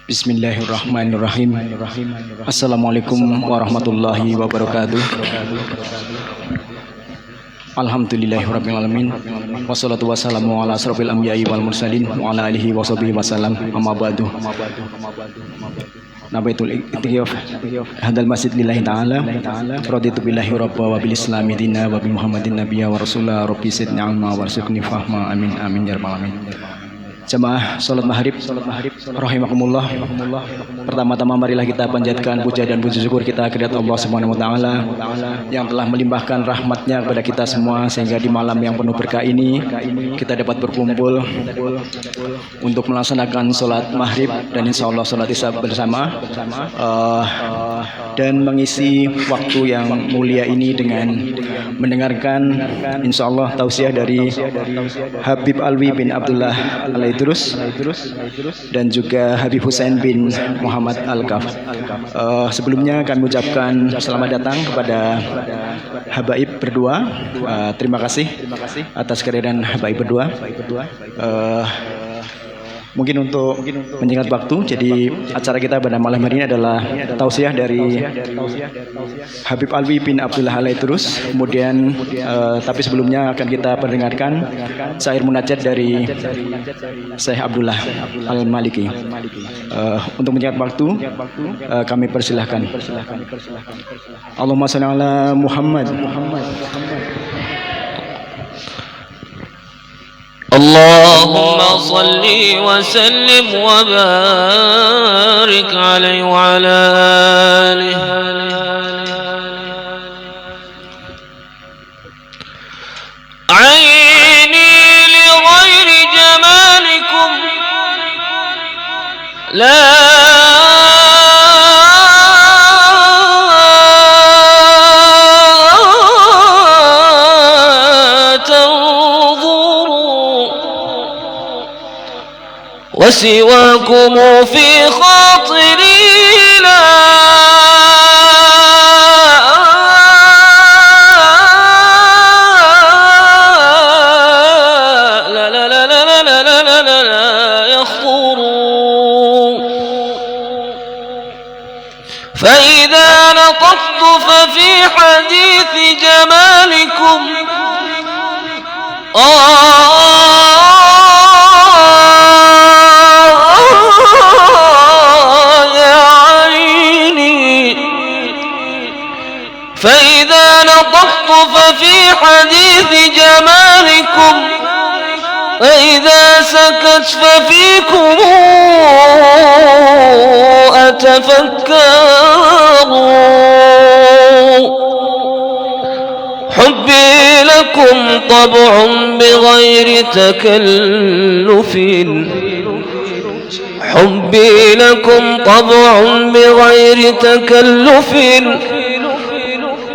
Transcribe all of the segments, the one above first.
Bismillahirrahmanirrahim. Assalamualaikum warahmatullahi wabarakatuh. Alhamdulillahirabbil alamin. Wassalatu wassalamu ala asrofil anbiya'i wal mursalin wa ala alihi washabihi wasallam. Amma ba'du. Nabaitul iktiyaf hadal masjid lillahi ta'ala raditu billahi rabba wa bil islami dina wa bi muhammadin nabiyya wa rasulah rabbi sidni alma warzuqni fahma amin amin ya rabbal alamin. Jamaah salat maghrib rahimakumullah. Pertama-tama marilah kita panjatkan puja dan puji syukur kita kepada Allah Subhanahu wa taala yang telah melimpahkan rahmatnya kepada kita semua sehingga di malam yang penuh berkah ini kita dapat berkumpul untuk melaksanakan salat maghrib dan insyaallah salat isya bersama dan mengisi waktu yang mulia ini dengan mendengarkan insyaallah tausiah dari Habib Alwi bin Abdullah Al-Idrus dan juga Habib Husain bin Muhammad Al-Kaf. Sebelumnya kami ucapkan selamat datang kepada habaib berdua. Terima kasih atas kehadiran habaib berdua. Mungkin untuk menyingkat waktu, jadi acara kita pada malam hari ini adalah tausiah dari Habib Alwi bin Abdullah Al-Idrus. Kemudian tapi sebelumnya akan kita perdengarkan syair munajat dari Syekh Abdullah Al-Maliki. Untuk menyingkat waktu, kami persilahkan. Allahumma shalli ala Muhammad. اللهم صل وسلم وبارك عليه وعلى آله. عيني لغير جمالكم لا وسواكم في خاطري لا لا لا لا لا لا لا لا لا لا لا يخطر. فإذا نطقت ففي حديث جمالكم فإذا نطقت ففي حديث جمالكم فإذا سكت ففيكم أتفكر. حبي لكم طبع بغير تكلف حبي لكم طبع بغير تكلف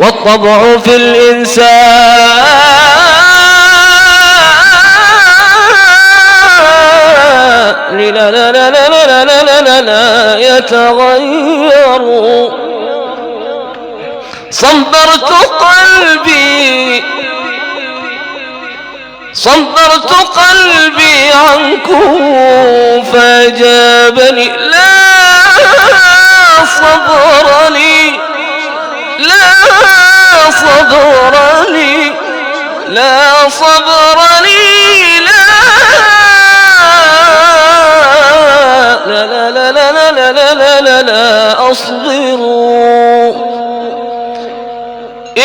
والطبع في الإنسان لا لا لا لا لا لا لا لا يتغير. صبرت قلبي عنكم فأجابني لا صبر لي لا صبر لي لا صبر لي لا لا لا لا لا لا لا لا لا لا أصبر. يا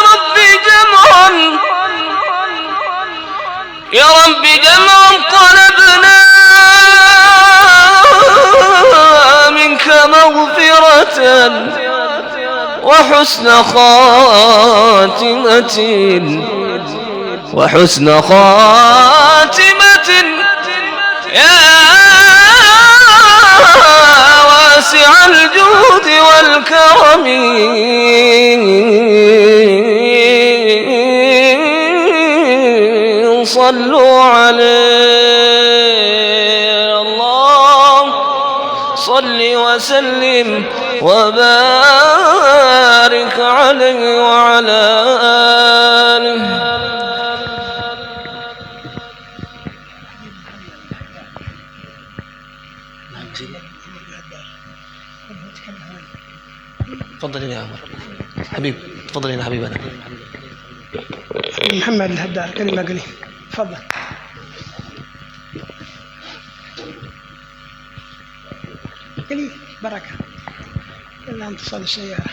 ربي جمعا يا ربي جمعا طلبنا مغفرة وحسن خاتمة يا واسع الجود والكرم صلوا عليه. الله صل وسلم وبارك عليه وعلى آله. تفضل يا عمر حبيب، تفضل يا حبيبنا. محمد الهدار كلمة قليل، تفضل. قليل بركة إلا أن تصل السيارة.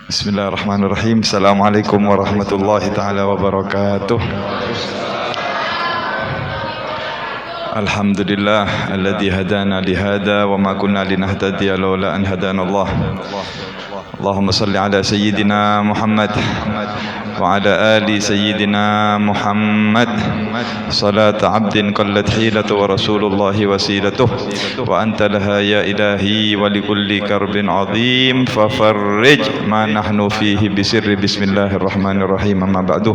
بسم الله الرحمن الرحيم. السلام عليكم ورحمة الله تعالى وبركاته. الحمد لله الذي هدانا لهذا وما كنا لنهتدي لولا أن هدانا الله. اللهم صل على سيدنا محمد وعلى آل سيدنا محمد صلاة عبد قلت حيلة ورسول الله وسيلته وأنت لها يا إلهي ولكل كرب عظيم ففرج ما نحن فيه بسر بسم الله الرحمن الرحيم. أما بعد,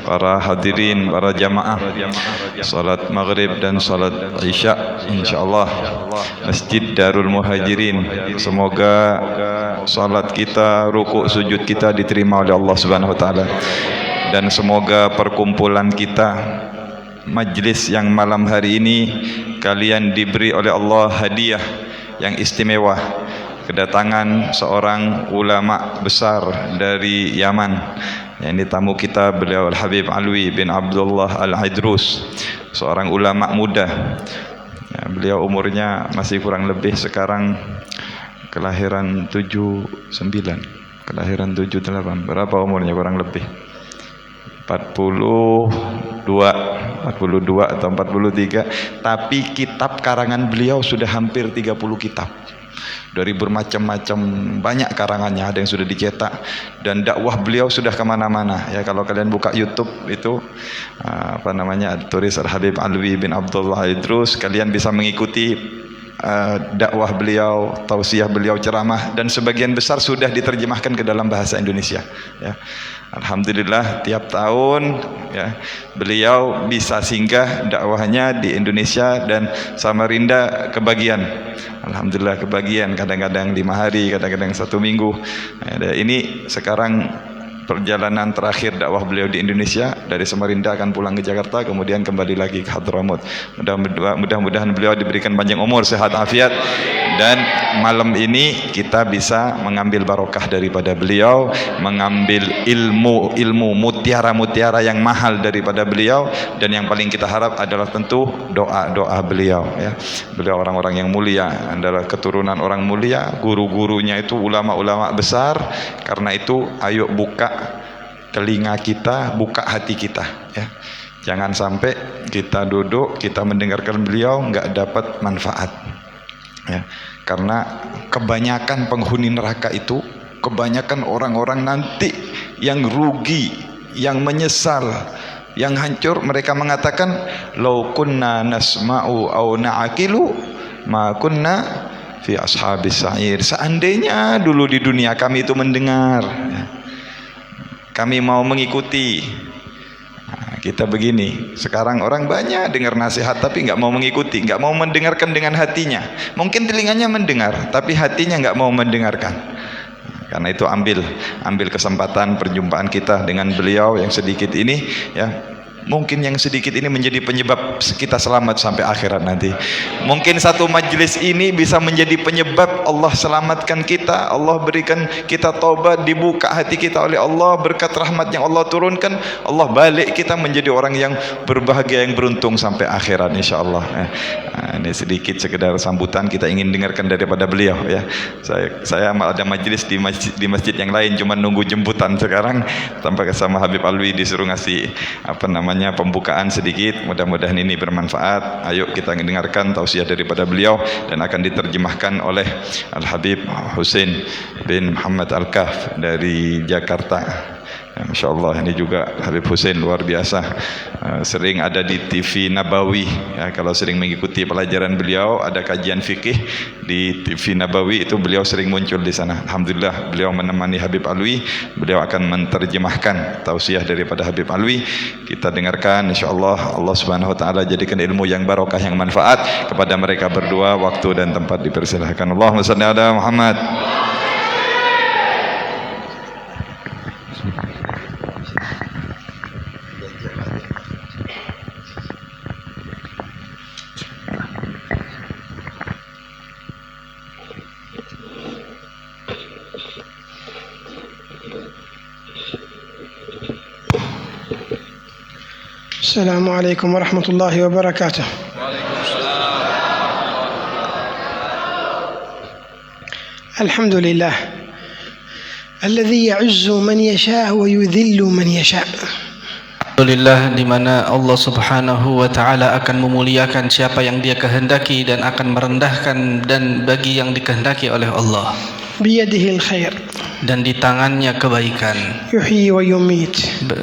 para hadirin, para jamaah salat maghrib dan salat isya insyaallah Masjid Darul Muhajirin, semoga salat kita, rukuk sujud kita diterima oleh Allah Subhanahu wa taala, dan semoga perkumpulan kita, majlis yang malam hari ini, kalian diberi oleh Allah hadiah yang istimewa, kedatangan seorang ulama besar dari Yaman. Ini tamu kita, beliau Al-Habib Alwi bin Abdullah Al-Idrus, seorang ulama muda. Ya, beliau umurnya masih kurang lebih sekarang kelahiran 79, kelahiran 78. Berapa umurnya kurang lebih? 42 atau 43. Tapi kitab karangan beliau sudah hampir 30 kitab. Dari bermacam-macam, banyak karangannya, ada yang sudah dicetak, dan dakwah beliau sudah kemana-mana. Ya, kalau kalian buka YouTube itu tulis Al-Habib Alwi bin Abdullah Idrus, kalian bisa mengikuti dakwah beliau, tausiah beliau, ceramah, dan sebagian besar sudah diterjemahkan ke dalam bahasa Indonesia. Ya. Alhamdulillah tiap tahun ya, beliau bisa singgah dakwahnya di Indonesia dan Samarinda kebagian. Alhamdulillah kebagian, kadang-kadang 5 hari, kadang-kadang 1 minggu. Nah, ini sekarang perjalanan terakhir dakwah beliau di Indonesia. Dari Samarinda akan pulang ke Jakarta, kemudian kembali lagi ke Hadramut. Mudah-mudahan beliau diberikan panjang umur, sehat afiat, dan malam ini kita bisa mengambil barokah daripada beliau, mengambil ilmu mutiara-mutiara yang mahal daripada beliau, dan yang paling kita harap adalah tentu doa beliau. Ya. Beliau orang-orang yang mulia, adalah keturunan orang mulia, guru-gurunya itu ulama-ulama besar. Karena itu ayo buka telinga kita, buka hati kita, ya. Jangan sampai kita duduk, kita mendengarkan beliau nggak dapat manfaat, ya. Karena kebanyakan penghuni neraka itu, kebanyakan orang-orang nanti yang rugi, yang menyesal, yang hancur, mereka mengatakan law kunna nasma'u aw na'qilu ma kunna fi ashabis sa'ir. Seandainya dulu di dunia kami itu mendengar, ya, kami mau mengikuti. Nah, kita begini, sekarang orang banyak dengar nasihat tapi nggak mau mengikuti, nggak mau mendengarkan dengan hatinya. Mungkin telinganya mendengar, tapi hatinya nggak mau mendengarkan. Karena itu ambil kesempatan perjumpaan kita dengan beliau yang sedikit ini, ya. Mungkin yang sedikit ini menjadi penyebab kita selamat sampai akhirat nanti. Mungkin satu majlis ini bisa menjadi penyebab Allah selamatkan kita, Allah berikan kita taubat, dibuka hati kita oleh Allah, berkat rahmat yang Allah turunkan, Allah balik kita menjadi orang yang berbahagia, yang beruntung sampai akhirat insyaallah. Ini sedikit sekedar sambutan, kita ingin dengarkan daripada beliau, ya. Saya ada majlis di masjid yang lain, cuma nunggu jemputan sekarang, tanpa sama Habib Alwi disuruh ngasih pembukaan sedikit. Mudah-mudahan ini bermanfaat. Ayo kita dengarkan tausiah daripada beliau, dan akan diterjemahkan oleh Al-Habib Husain bin Muhammad Al-Kahf dari Jakarta. Masya Allah, ini juga Habib Hussein luar biasa. Sering ada di TV Nabawi ya, kalau sering mengikuti pelajaran beliau, ada kajian fikih di TV Nabawi, itu beliau sering muncul di sana. Alhamdulillah beliau menemani Habib Alwi, beliau akan menerjemahkan tausiah daripada Habib Alwi. Kita dengarkan, insyaallah Allah Subhanahu wa taala jadikan ilmu yang barokah, yang manfaat kepada mereka berdua. Waktu dan tempat dipersilahkan. Allahumma shalli ala Muhammad. السلام عليكم ورحمة الله وبركاته. الحمد لله الذي يعز من يشاء ويذل من يشاء. Alhamdulillah, di mana Allah Subhanahu wa taala akan memuliakan siapa yang Dia kehendaki dan akan merendahkan dan bagi yang dikehendaki oleh Allah. بيده الخير Dan di tangannya kebaikan. يحيي ويميت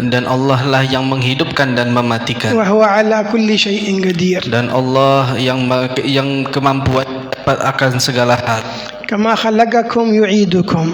Dan Allah lah yang menghidupkan dan mematikan. وهو على كل شيء قدير. Dan Allah yang kemampuan akan segala hal. كما خلقكم يعيدكم.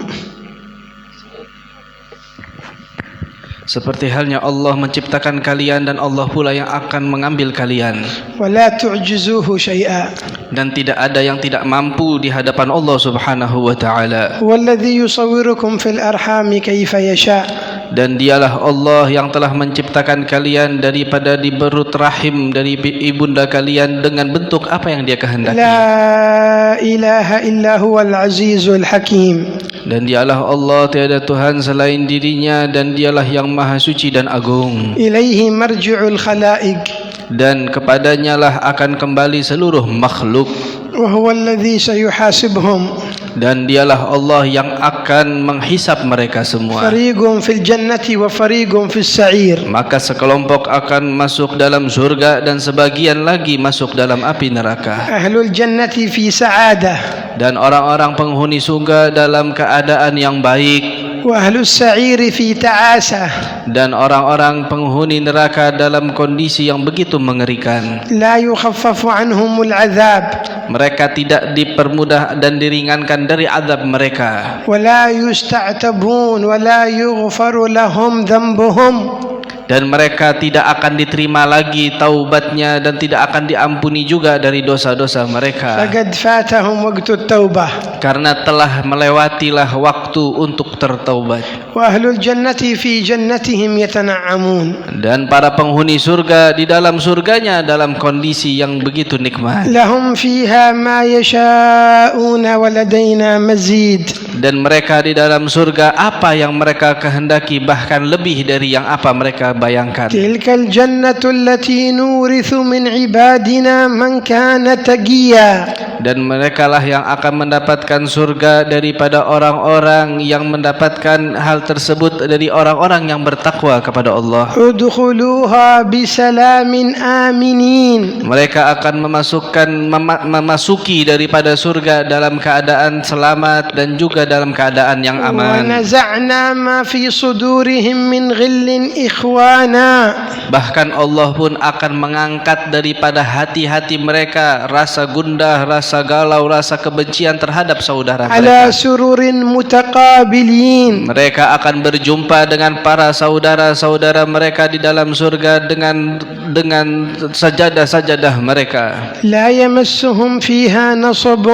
Seperti halnya Allah menciptakan kalian dan Allah pula yang akan mengambil kalian. ولا تعجزوه شيئا. Dan tidak ada yang tidak mampu di hadapan Allah Subhanahu wa taala. هو الذي يصوركم في الأرحام كيف يشاء. Dan dialah Allah yang telah menciptakan kalian daripada di perut rahim dari ibunda kalian dengan bentuk apa yang Dia kehendaki. لا إله إلا هو العزيز الحكيم. Dan dialah Allah, tiada Tuhan selain dirinya, dan dialah yang maha suci dan agung. إليه مرجع الخلائق. Dan kepadanya lah akan kembali seluruh makhluk. وهو الذي سيحاسبهم. Dan dialah Allah yang akan menghisap mereka semua. فريق في الجنة وفريق في السعير. Maka sekelompok akan masuk dalam surga dan sebagian lagi masuk dalam api neraka. أهل الجنة في سعادة. Dan orang-orang penghuni surga dalam keadaan yang baik. وأهل السعير في تعاسة. Dan orang-orang penghuni neraka dalam kondisi yang begitu mengerikan. لا يخفف عنهم العذاب. Mereka tidak dipermudah dan diringankan dari azab mereka. ولا يستعتبون ولا يغفر لهم ذنبهم. Dan mereka tidak akan diterima lagi taubatnya dan tidak akan diampuni juga dari dosa-dosa mereka. فقد فاتهم وقت التوبة. Karena telah melewatilah waktu untuk tertaubat. وأهل الجنة في جنتهم يتنعمون. Dan para penghuni surga di dalam surganya dalam kondisi yang begitu nikmat. لهم فيها ما يشاءون ولدينا مزيد. Dan mereka di dalam surga apa yang mereka kehendaki, bahkan lebih dari yang apa mereka bayangkan. تلك الجنة التي نورث من عبادنا من كان تقيا. Dan merekalah yang akan mendapatkan surga daripada orang-orang yang mendapatkan hal tersebut dari orang-orang yang bertakwa kepada Allah. ادخلوها بسلام آمنين. Mereka akan memasuki daripada surga dalam keadaan selamat dan juga dalam keadaan yang aman. ونزعنا ما في صدورهم من غل إخوانا. Bahkan Allah pun akan mengangkat daripada hati-hati mereka rasa gundah, rasa galau, rasa kebencian terhadap saudara على mereka. سرر متقابلين. Mereka akan berjumpa dengan para saudara-saudara mereka di dalam surga dengan sajadah-sajadah mereka. لا يمسهم فيها نصب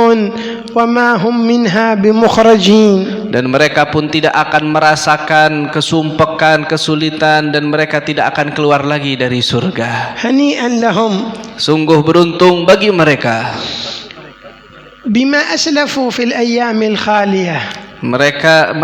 وما هم منها بمخرجين. Dan mereka pun tidak akan merasakan kesumpekan, kesulitan, dan mereka tidak akan keluar lagi dari surga. هنيئا لهم Sungguh beruntung bagi mereka. بما أسلفوا في الأيام الخالية. Mereka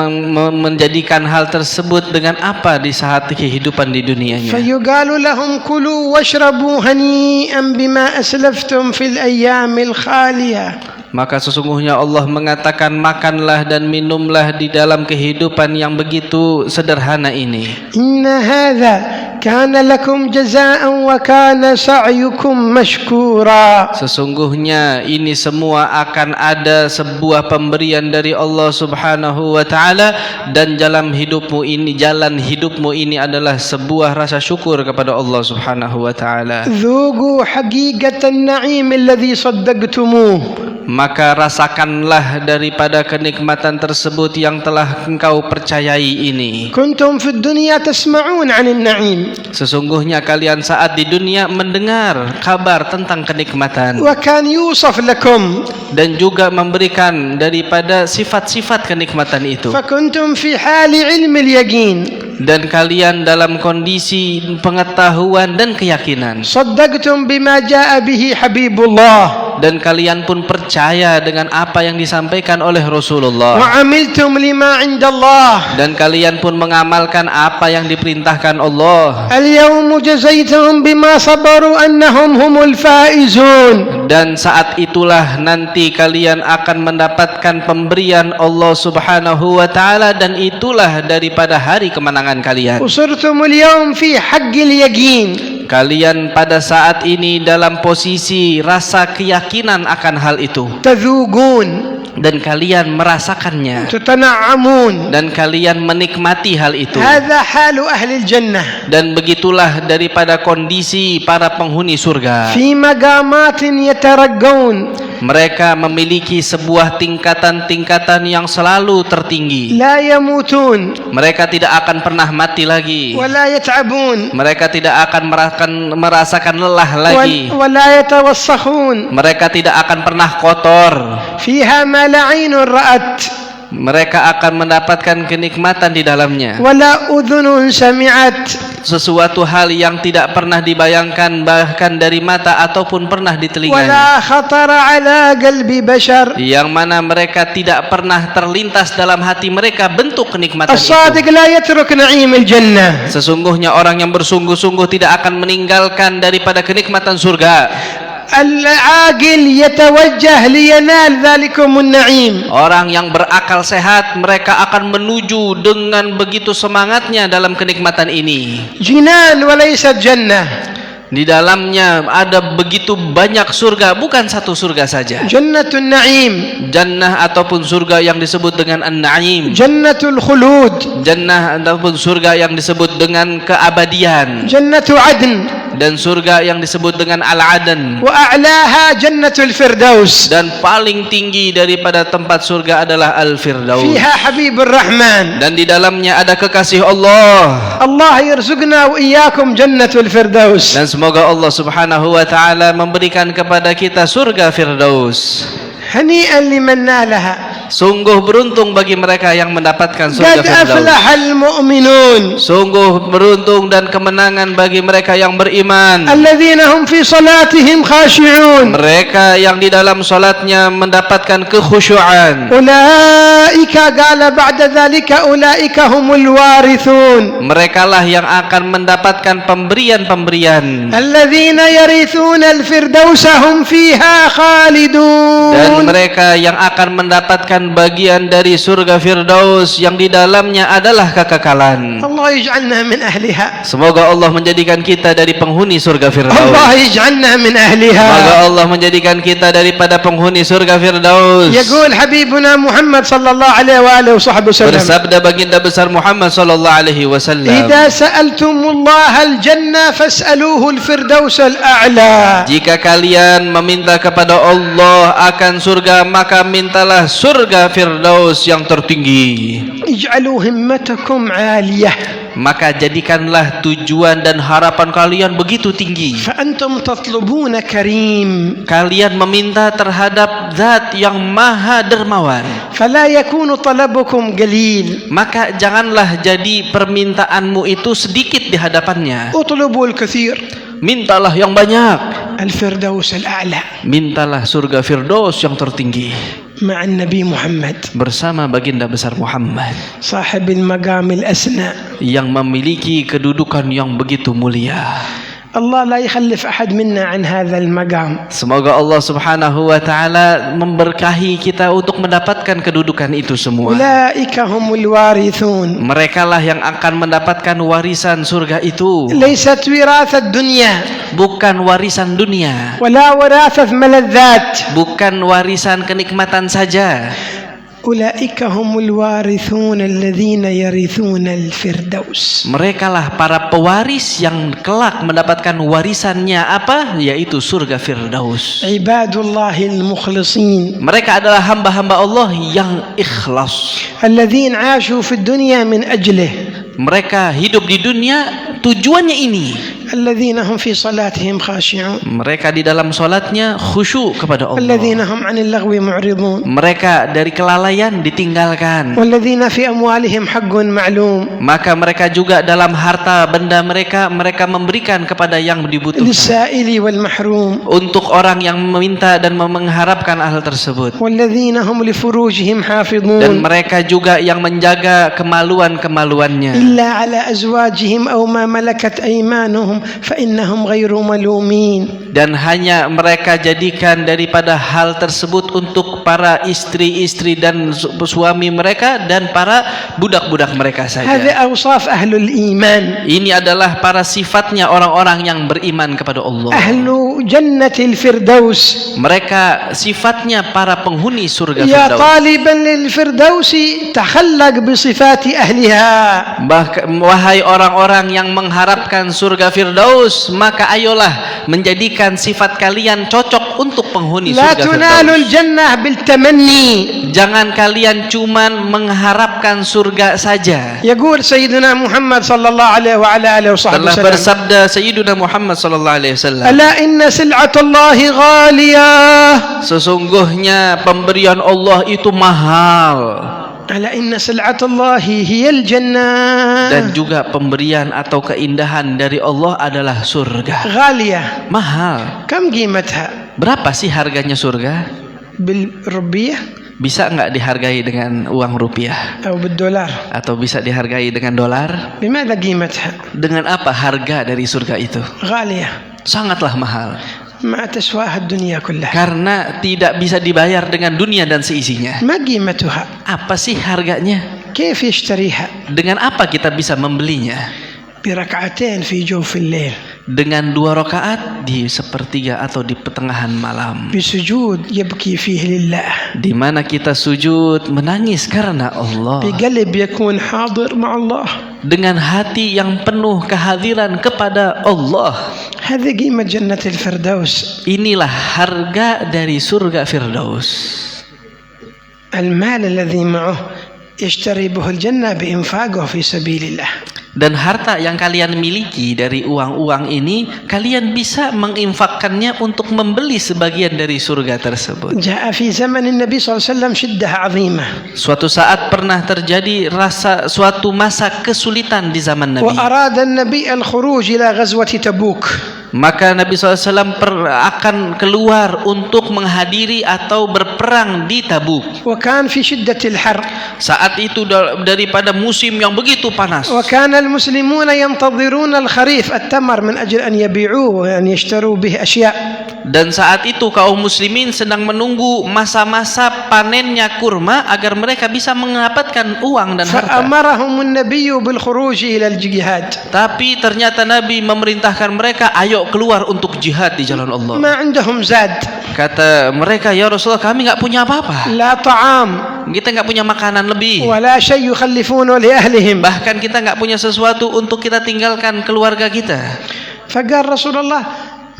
menjadikan hal tersebut dengan apa di saat kehidupan di dunianya. فيقال لهم كلوا واشربوا هنيئا بما أسلفتم في الأيام الخالية. Maka sesungguhnya Allah mengatakan, makanlah dan minumlah di dalam kehidupan yang begitu sederhana ini. إن هذا كان لكم جزاء وكان سعيكم مشكورا. Sesungguhnya ini semua akan ada sebuah pemberian dari Allah Subhanahu wa taala, dan jalan hidupmu ini adalah sebuah rasa syukur kepada Allah Subhanahu wa taala. ذوقوا حقيقة النعيم الذي صدقتموه. Maka rasakanlah daripada kenikmatan tersebut yang telah engkau percayai ini. كنتم في الدنيا تسمعون عن النعيم. Sesungguhnya kalian saat di dunia mendengar kabar tentang kenikmatan, وكان يوصف لكم. dan juga memberikan daripada sifat-sifat kenikmatan itu. فكنتم في حال علم اليقين. Dan kalian dalam kondisi pengetahuan dan keyakinan. صدقتم بما جاء به حبيب الله. Dan kalian pun percaya dengan apa yang disampaikan oleh Rasulullah. وعملتم لما عند الله. Dan kalian pun mengamalkan apa yang diperintahkan Allah. اليوم جزيتهم بما صبروا أنهم هم الفائزون. Dan saat itulah nanti kalian akan mendapatkan pemberian Allah Subhanahu wa taala, dan itulah daripada hari kemenangan kalian. وصرتم اليوم في حق اليقين. Kalian pada saat ini dalam posisi rasa keyakinan akan hal itu, تذوقون. dan kalian merasakannya, تتنعمون. dan kalian menikmati hal itu. هذا حال أهل الجنة. Dan begitulah daripada kondisi para penghuni surga. في مقامات يترقون. Mereka memiliki sebuah tingkatan-tingkatan yang selalu tertinggi. لا يموتون Mereka tidak akan pernah mati lagi. ولا يتعبون Mereka tidak akan merasakan lelah lagi. ولا يتوسخون. Mereka tidak akan pernah kotor. فيها ما لا عين رأت Mereka akan mendapatkan kenikmatan di dalamnya. ولا أذن سمعت. Sesuatu hal yang tidak pernah dibayangkan bahkan dari mata ataupun pernah di telinganya. ولا خطر على قلب بشر. Yang mana mereka tidak pernah terlintas dalam hati mereka bentuk kenikmatan itu. الصادق لا يترك نعيم الجنة. Sesungguhnya orang yang bersungguh-sungguh tidak akan meninggalkan daripada kenikmatan surga. العاقل يتوجه لينال ذلكم النعيم. Orang yang berakal sehat, mereka akan menuju dengan begitu semangatnya dalam kenikmatan ini. جنان وليست جنة. Di dalamnya ada begitu banyak surga, bukan satu surga saja. جنة النعيم. Jannah ataupun surga yang disebut dengan An-Na'im. جنة الخلود. Jannah ataupun surga yang disebut dengan keabadian. جنة عدن. Dan surga yang disebut dengan Al-Adan. وأعلاها جنة الفردوس. Dan paling tinggi daripada tempat surga adalah Al-Firdaus. فيها حبيب الرحمن. Dan di dalamnya ada kekasih Allah. الله يرزقنا وإياكم جنة الفردوس. Dan semoga Allah Subhanahu wa taala memberikan kepada kita surga Firdaus. هنيئا لمن نالها. Sungguh beruntung bagi mereka yang mendapatkan surga قد Firdaus. أفلح المؤمنون. Sungguh beruntung dan kemenangan bagi mereka yang beriman. الذين هم في صلاتهم خاشعون. Mereka yang di dalam salatnya mendapatkan kekhusyuan. أولئك قال بعد ذلك أولئك هم الوارثون. Mereka lah yang akan mendapatkan pemberian-pemberian. الذين يرثون الفردوس هم فيها خالدون. Dan mereka yang akan mendapatkan bagian dari surga Firdaus yang di dalamnya adalah kekekalan. الله يجعلنا من أهلها. Semoga Allah menjadikan kita dari penghuni surga Firdaus. الله يجعلنا من أهلها. Semoga Allah menjadikan kita daripada penghuni surga Firdaus. يقول حبيبنا محمد صلى الله عليه وآله وصحبه وسلم. Bersabda baginda besar Muhammad sallallahu alaihi wasallam. إذا سألتم الله الجنة فاسألوه الفردوس الأعلى. Jika kalian meminta kepada Allah akan surga, maka mintalah surga Firdaus yang tertinggi. اجعلوا همتكم عالية. Maka jadikanlah tujuan dan harapan kalian begitu tinggi. فأنتم تطلبون كريم. Kalian meminta terhadap Zat yang Maha Dermawan. فلا يكون طلبكم قليل. Maka janganlah jadi permintaanmu itu sedikit di hadapannya. اطلبوا الكثير. Mintalah yang banyak. الفردوس الأعلى Mintalah surga Firdaus yang tertinggi مع النبي محمد bersama baginda besar Muhammad صاحب المقام الأسنى yang memiliki kedudukan yang begitu mulia. الله لا يخلف أحد منا عن هذا المقام. Semoga Allah Subhanahu wa taala memberkahi kita untuk mendapatkan kedudukan itu semua. أولئك هم الوارثون. Mereka lah yang akan mendapatkan warisan surga itu. ليست وراثة الدنيا Bukan warisan dunia, ولا وراثة ملذات. bukan warisan kenikmatan saja. أولئك هم الوارثون الذين يرثون الفردوس. Mereka lah para pewaris yang kelak mendapatkan warisannya apa? Yaitu surga Firdaus. عباد الله المخلصين Mereka adalah hamba-hamba Allah yang ikhlas. الذين عاشوا في الدنيا من أجله. Mereka hidup di dunia tujuannya ini. الذين هم في صلاتهم خاشعون. Mereka di dalam salatnya khusyuk kepada Allah. والذين هم عن اللغو معرضون. Mereka dari kelalaian ditinggalkan. والذين في أموالهم حق معلوم. Maka mereka juga dalam harta benda mereka memberikan kepada yang dibutuhkan. للسائل والمحروم. Untuk orang yang meminta dan mengharapkan hal tersebut. والذين هم لفروجهم Dan حافظون. mereka juga yang menjaga kemaluan-kemaluannya. إلا على أزواجهم أو ما ملكت أيمانهم فإنهم غير ملومين. Dan hanya mereka jadikan daripada hal tersebut untuk para istri-istri dan suami mereka dan para budak-budak mereka هذا saja. أوصاف أهل الإيمان. Ini adalah para sifatnya orang-orang yang beriman kepada Allah. أهل جنة الفردوس. Mereka sifatnya para penghuni surga يا Firdaus. طالبا للفردوس تخلق بصفات أهلها. Wahai orang-orang yang mengharapkan surga Firdaus, maka ayolah menjadikan sifat kalian cocok untuk penghuni لا surga تنال Firdaus. الجنة بالتمني. Jangan kalian cuman mengharapkan surga saja. يقول سيدنا محمد صلى الله عليه وعلى آله وصحبه Telah وسلم bersabda Sayyiduna Muhammad sallallahu alaihi wasallam, ألا إن سلعة الله غالية. sesungguhnya pemberian Allah itu mahal. ألا إن سلعة الله هي الجنة. Dan juga pemberian atau keindahan dari Allah adalah surga. غالية. Mahal. كم قيمتها Berapa sih harganya surga? بالربية Bisa nggak dihargai dengan uang rupiah? أو بالدولار؟ Atau bisa dihargai dengan dolar? بماذا قيمتها؟ Dengan apa harga dari surga itu? غالية. Sangatlah mahal. ما تسواها الدنيا كلها. Karena tidak bisa dibayar dengan dunia dan seisinya. ما قيمتها؟ Apa sih harganya? كيف يشتريها؟ Dengan apa kita bisa membelinya? بركعتين في جوف الليل. Dengan 2 rakaat di sepertiga atau di pertengahan malam. بسجود يبكي فيه لله. Di mana kita sujud menangis karena Allah. بقلب يكون حاضر مع الله. Dengan hati yang penuh kehadiran kepada Allah. هذه قيمة جنة الفردوس. Inilah harga dari surga Firdaus. المال الذي معه يشتري به الجنة بإنفاقه في سبيل الله. Dan harta yang kalian miliki dari uang-uang ini, kalian bisa menginfakkannya untuk membeli sebagian dari surga tersebut. جاء في زمن النبي صلى الله عليه وسلم شدة عظيمة. Suatu saat pernah terjadi suatu masa kesulitan di zaman Nabi. وأراد النبي الخروج إلى غزوة تبوك. Maka Nabi SAW akan keluar untuk menghadiri atau berperang di Tabuk. وكان في شدة الحر. Saat itu daripada musim yang begitu panas. وكان المسلمون ينتظرون الخريف التمر من أجل أن يبيعوه وأن يشتروا به أشياء. Dan saat itu kaum muslimin sedang menunggu masa-masa panennya kurma agar mereka bisa mendapatkan uang dan harta. فأمرهم النبي بالخروج إلى الجهاد. Tapi ternyata Nabi memerintahkan mereka, ayo keluar untuk jihad di jalan Allah. ما عندهم زاد. Kata mereka, ya Rasulullah, kami nggak punya apa-apa. لا طعام. Kita nggak punya makanan lebih. ولا شيء يخلفونه لأهلهم. Bahkan kita nggak punya sesuatu untuk kita tinggalkan keluarga kita. فقال رسول الله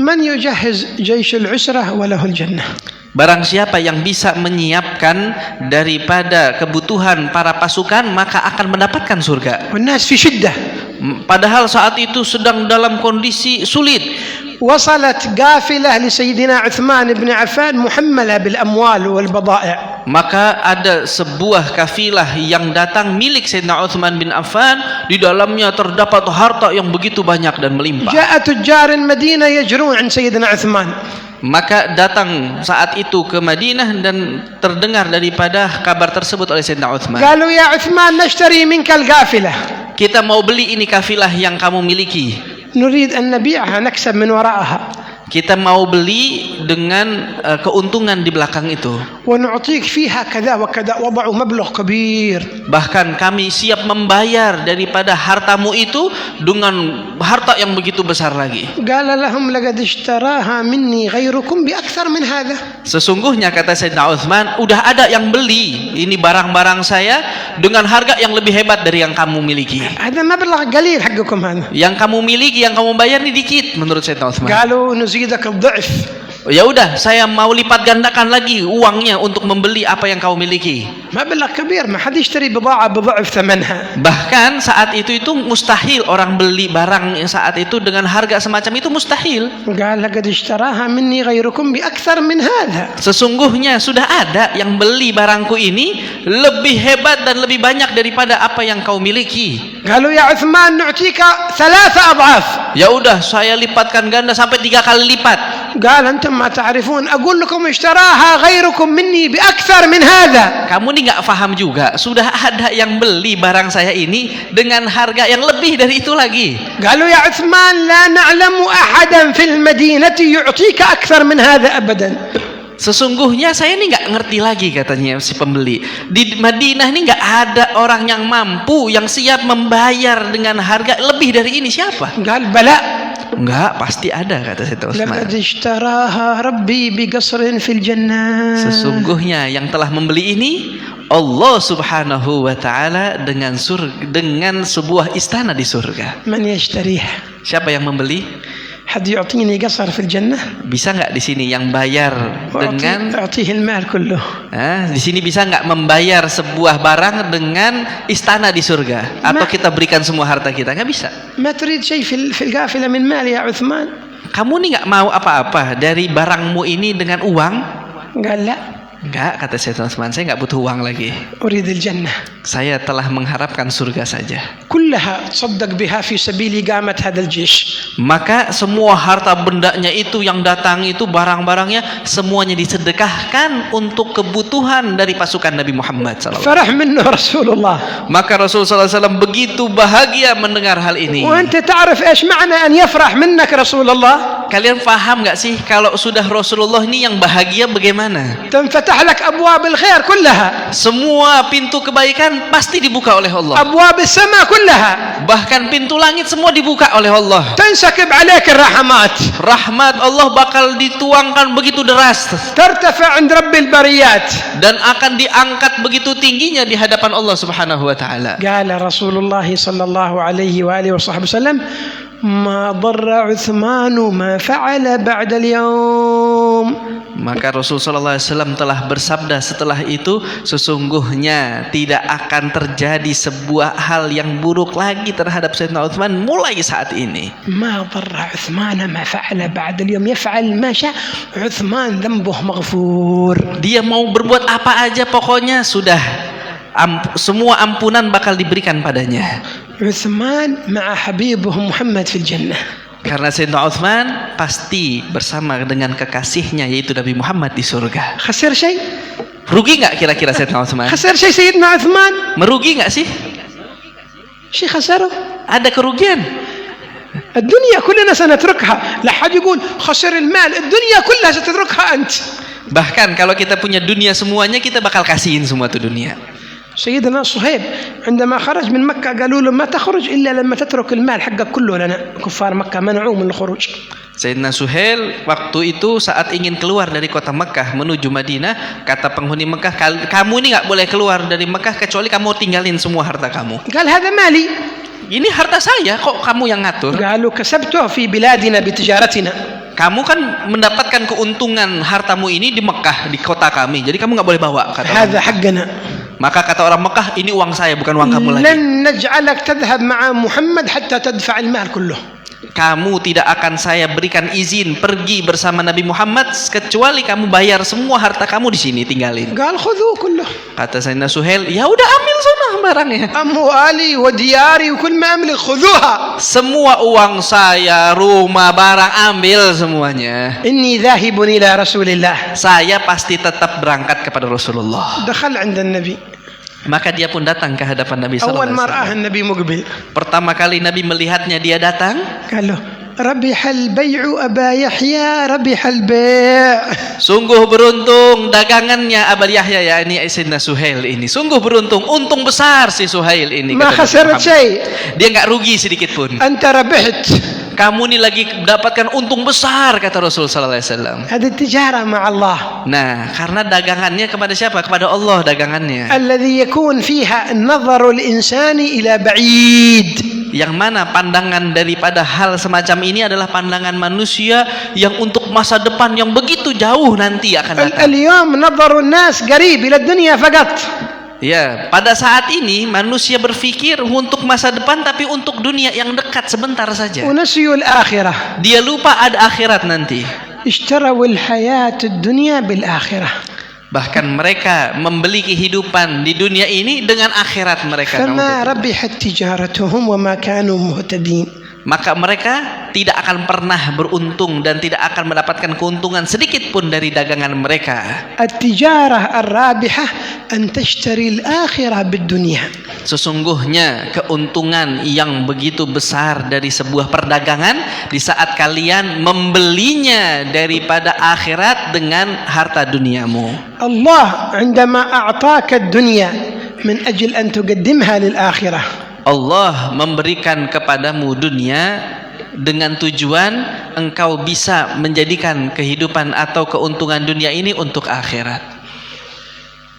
من يجهز جيش العسرة وله الجنة. Barang siapa yang bisa menyiapkan daripada kebutuhan para pasukan, maka akan mendapatkan surga. والناس في شدة. Padahal saat itu sedang dalam kondisi sulit. وصلت قافلة لسيدنا عثمان بن عفان محملة بالأموال والبضائع. Maka ada sebuah kafilah yang datang milik Sayyidina Uthman bin Affan, di dalamnya terdapat harta yang begitu banyak dan melimpah. جاء تجار المدينة يجرون عن سيدنا عثمان. Maka datang saat itu ke Madinah dan terdengar daripada kabar tersebut oleh Sayyidina Uthman. قالوا يا عثمان نشتري منك القافلة. Kita mau beli ini kafilah yang kamu miliki. نريد أن نبيعها نكسب من وراءها Kita mau beli dengan keuntungan di belakang itu. ونعطيك فيها كذا وكذا وضعوا مبلغ كبير. Bahkan kami siap membayar daripada hartamu itu dengan harta yang begitu besar lagi. قال لهم لقد اشتراها مني غيركم بأكثر من هذا. Sesungguhnya kata Sayyidina Utsman, udah ada yang beli ini barang-barang saya dengan harga yang lebih hebat dari yang kamu miliki. هذا مبلغ قليل حقكم هذا. Yang kamu miliki, yang kamu bayar ini dikit menurut Sayyidina Utsman. قالوا نزيدك الضعف. Ya udah, saya mau lipat gandakan lagi uangnya untuk membeli apa yang kau miliki. مبلغ كبير ما حد يشتري بضاعة بضعف ثمنها. Bahkan saat itu mustahil orang beli barang yang saat itu dengan harga semacam itu mustahil. قال لقد اشتراها مني غيركم بأكثر من هذا. Sesungguhnya sudah ada yang beli barangku ini lebih hebat dan lebih banyak daripada apa yang kau miliki. قالوا يا عثمان نعطيك 3 أضعاف. Ya udah, saya lipatkan ganda sampai 3 kali lipat. قال أنتم ما تعرفون أقول لكم اشتراها غيركم مني بأكثر من هذا. Kamu nih nggak paham juga, sudah ada yang beli barang saya ini dengan harga yang lebih dari itu lagi. قالوا يا عثمان لا نعلم أحدا في المدينة يعطيك أكثر من هذا أبدا. Sesungguhnya saya ini nggak ngerti lagi, katanya si pembeli. Di Madinah ini nggak ada orang yang mampu, yang siap membayar dengan harga lebih dari ini. Siapa? قال بلى. Enggak, pasti ada, kata Sayyidina Utsman. لقد اشتراها ربي بقصر في الجنة. Sesungguhnya yang telah membeli ini Allah Subhanahu wa taala dengan sebuah istana di surga. من يشتريها؟ Siapa yang membeli? حد يعطيني قصر في الجنة؟ Bisa nggak di sini yang bayar dengan أعطيه المال كله. di sini bisa nggak membayar sebuah barang dengan istana di surga? Atau kita berikan semua harta kita? Nggak bisa. ما تريد شيء في القافلة من مال يا عثمان؟ Kamu nih nggak mau apa-apa dari barangmu ini dengan uang? قال لا Enggak, kata Sayyidina Utsman, saya nggak butuh uang lagi. أريد الجنة. Saya telah mengharapkan surga saja. كلها تصدق بها في سبيل إقامة هذا الجيش. Maka semua harta bendanya itu yang datang itu, barang-barangnya semuanya disedekahkan untuk kebutuhan dari pasukan Nabi Muhammad SAW. فرح منه رسول الله. Maka Rasulullah SAW begitu bahagia mendengar hal ini. وأنت تعرف إيش معنى أن يفرح منك رسول الله؟ Kalian paham nggak sih kalau sudah Rasulullah ini yang bahagia bagaimana? تنفتح لك أبواب الخير كلها. Semua pintu kebaikan pasti dibuka oleh Allah. أبواب السماء كلها. Bahkan pintu langit semua dibuka oleh Allah. تنسكب عليك الرحمات. Rahmat Allah bakal dituangkan begitu deras ترتفع عند رب البريات. dan akan diangkat begitu tingginya di hadapan Allah Subhanahu wa taala. قال رسول الله صلى الله عليه وآله وصحبه وسلم ما ضر عثمان ما فعل بعد اليوم. Maka Rasulullah SAW telah bersabda setelah itu, sesungguhnya tidak akan terjadi sebuah hal yang buruk lagi terhadap Sayyidina Utsman mulai saat ini. ما ضر عثمان ما فعل بعد اليوم يفعل ما شاء. عثمان ذنبه مغفور. Dia mau berbuat apa aja pokoknya sudah semua ampunan bakal diberikan padanya. عثمان مع حبيبه محمد في الجنة. Karena Sayyidina Utsman pasti bersama dengan kekasihnya yaitu Nabi Muhammad di surga. خسر شيء؟ Rugi nggak kira-kira Sayyidina Utsman? خسر شيء سيدنا عثمان؟ Merugi nggak sih? شيء خسره؟ Ada kerugian? الدنيا كلنا سنتركها. لا حد يقول خسر المال. الدنيا كلها ستتركها أنت. Bahkan kalau kita punya dunia semuanya, kita bakal kasihin semua tuh dunia. سيدنا صهيب عندما خرج من مكة قالوا له ما تخرج إلا لما تترك المال حقك كله لنا. كفار مكة منعوه من الخروج. Sayyidina Suhail waktu itu saat ingin keluar dari kota Mekah menuju Madinah, kata penghuni Mekah, kamu ini nggak boleh keluar dari Mekah kecuali kamu tinggalin semua harta kamu. قال هذا مالي. Ini harta saya, kok kamu yang ngatur? قالوا كسبته في بلادنا بتجارتنا. Kamu kan mendapatkan keuntungan hartamu ini di Mekah, di kota kami. Jadi kamu nggak boleh bawa, kata هذا حقنا. Maka kata orang Mekah, ini uang saya, bukan uang kamu lagi. لن نجعلك تذهب مع محمد حتى تدفع المال كله. Kamu tidak akan saya berikan izin pergi bersama Nabi Muhammad kecuali kamu bayar semua harta kamu di sini, tinggalin. قال خذوه كله. Kata Sayyidina Suhail, ya udah ambil sana barangnya. أموالي ودياري وكل ما أملك خذوها. Semua uang saya, rumah, barang, ambil semuanya. إني ذاهب إلى رسول الله. Saya pasti tetap berangkat kepada Rasulullah. دخل عند النبي. Maka dia pun datang ke hadapan Nabi sallallahu أول alaihi ما wasallam. رآه النبي مقبل Pertama kali Nabi melihatnya dia datang, قال له ربح البيع أبا يحيى ربح البيع. sungguh beruntung dagangannya Abul Yahya, ya ini Sayyidina Suhail ini. Sungguh beruntung, untung besar si Suhail ini. ما kata Nabi خسرت Muhammad. شيء Dia nggak rugi sedikit pun. أنت ربحت. Kamu nih lagi mendapatkan untung besar, kata Rasul sallallahu alaihi wasallam. هذه التجارة مع الله Nah, karena dagangannya kepada siapa? Kepada Allah dagangannya. الذي يكون فيها نظر الإنسان إلى بعيد. Yang mana pandangan daripada hal semacam ini adalah pandangan manusia yang untuk masa depan yang begitu jauh nanti akan datang. اليوم نظر الناس قريب إلى الدنيا فقط. Ya, pada saat ini manusia berpikir untuk masa depan tapi untuk dunia yang dekat sebentar saja. ونسيوا الآخرة. Dia lupa ada akhirat nanti. اشتروا الحياة الدنيا بالآخرة. Bahkan mereka membeli kehidupan di dunia ini dengan akhirat mereka. فما ربحت تجارتهم وما كانوا مهتدين. Maka mereka tidak akan pernah beruntung dan tidak akan mendapatkan keuntungan sedikit pun dari dagangan mereka. التجارة الرابحة أن تشتري الآخرة بالدنيا. Sesungguhnya keuntungan yang begitu besar dari sebuah perdagangan di saat kalian membelinya daripada akhirat dengan harta duniamu. الله عندما أعطاك الدنيا من أجل أن تقدمها للآخرة. Allah memberikan kepadamu dunia dengan tujuan engkau bisa menjadikan kehidupan atau keuntungan dunia ini untuk akhirat.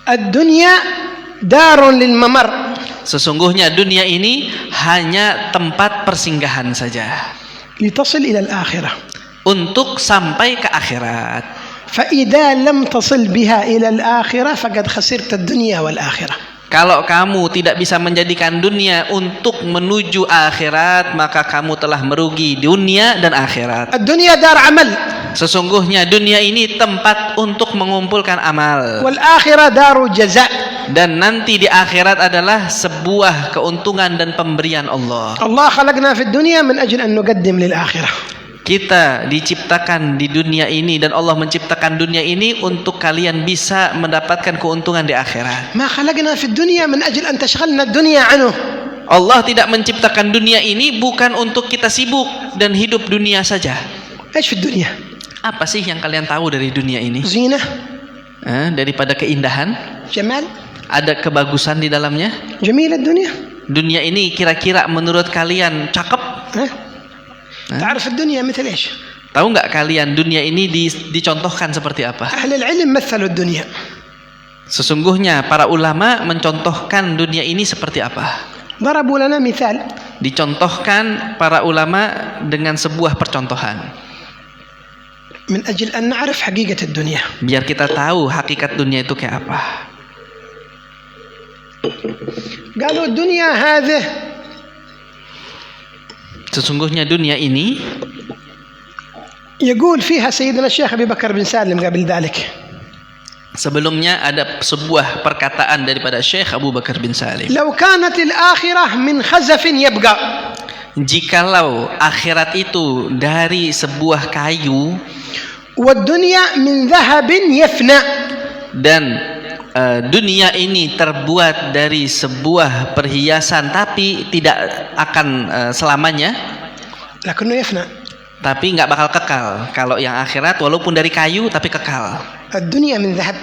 الدنيا دار للممر. Sesungguhnya dunia ini hanya tempat persinggahan saja لتصل إلى الآخرة. untuk sampai ke akhirat. فإذا لم تصل بها إلى الآخرة فقد خسرت الدنيا والآخرة. Kalau kamu tidak bisa menjadikan dunia untuk menuju akhirat, maka kamu telah merugi dunia dan akhirat. الدنيا دار عمل Sesungguhnya dunia ini tempat untuk mengumpulkan amal. والآخرة دار جزاء. Dan nanti di akhirat adalah sebuah keuntungan dan pemberian Allah. الله خلقنا في الدنيا من أجل أن نقدم للآخرة. Kita diciptakan di dunia ini dan Allah menciptakan dunia ini untuk kalian bisa mendapatkan keuntungan di akhirat. ما خلقنا في الدنيا من أجل أن تشغلنا الدنيا عنه. Allah tidak menciptakan dunia ini bukan untuk kita sibuk dan hidup dunia saja. إيش في الدنيا؟ Apa sih yang kalian tahu dari dunia ini? زينة، Daripada keindahan, جمال. ada kebagusan di dalamnya. جميلة الدنيا. Dunia ini kira-kira menurut kalian cakep? ها؟ تعرف الدنيا مثل إيش؟ Tahu nggak kalian dunia ini dicontohkan seperti apa? أهل العلم مثلوا الدنيا. Sesungguhnya para ulama mencontohkan dunia ini seperti apa? ضربوا لنا مثال. Dicontohkan para ulama dengan sebuah percontohan. من أجل أن نعرف حقيقة الدنيا. Biar kita tahu hakikat dunia itu kayak apa. قالوا الدنيا هذه Sesungguhnya dunia ini يقول فيها سيدنا الشيخ أبي بكر بن سالم قبل ذلك. sebelumnya ada sebuah perkataan daripada Syekh Abu Bakar bin Salim. لو كانت الآخرة من خزف يبقى. Jikalau akhirat itu dari sebuah kayu والدنيا من ذهب يفنى. dan dunia ini terbuat dari sebuah perhiasan tapi tidak akan selamanya, لكنه يفنى. tapi nggak bakal kekal. Kalau yang akhirat walaupun dari kayu tapi kekal. الدنيا من ذهب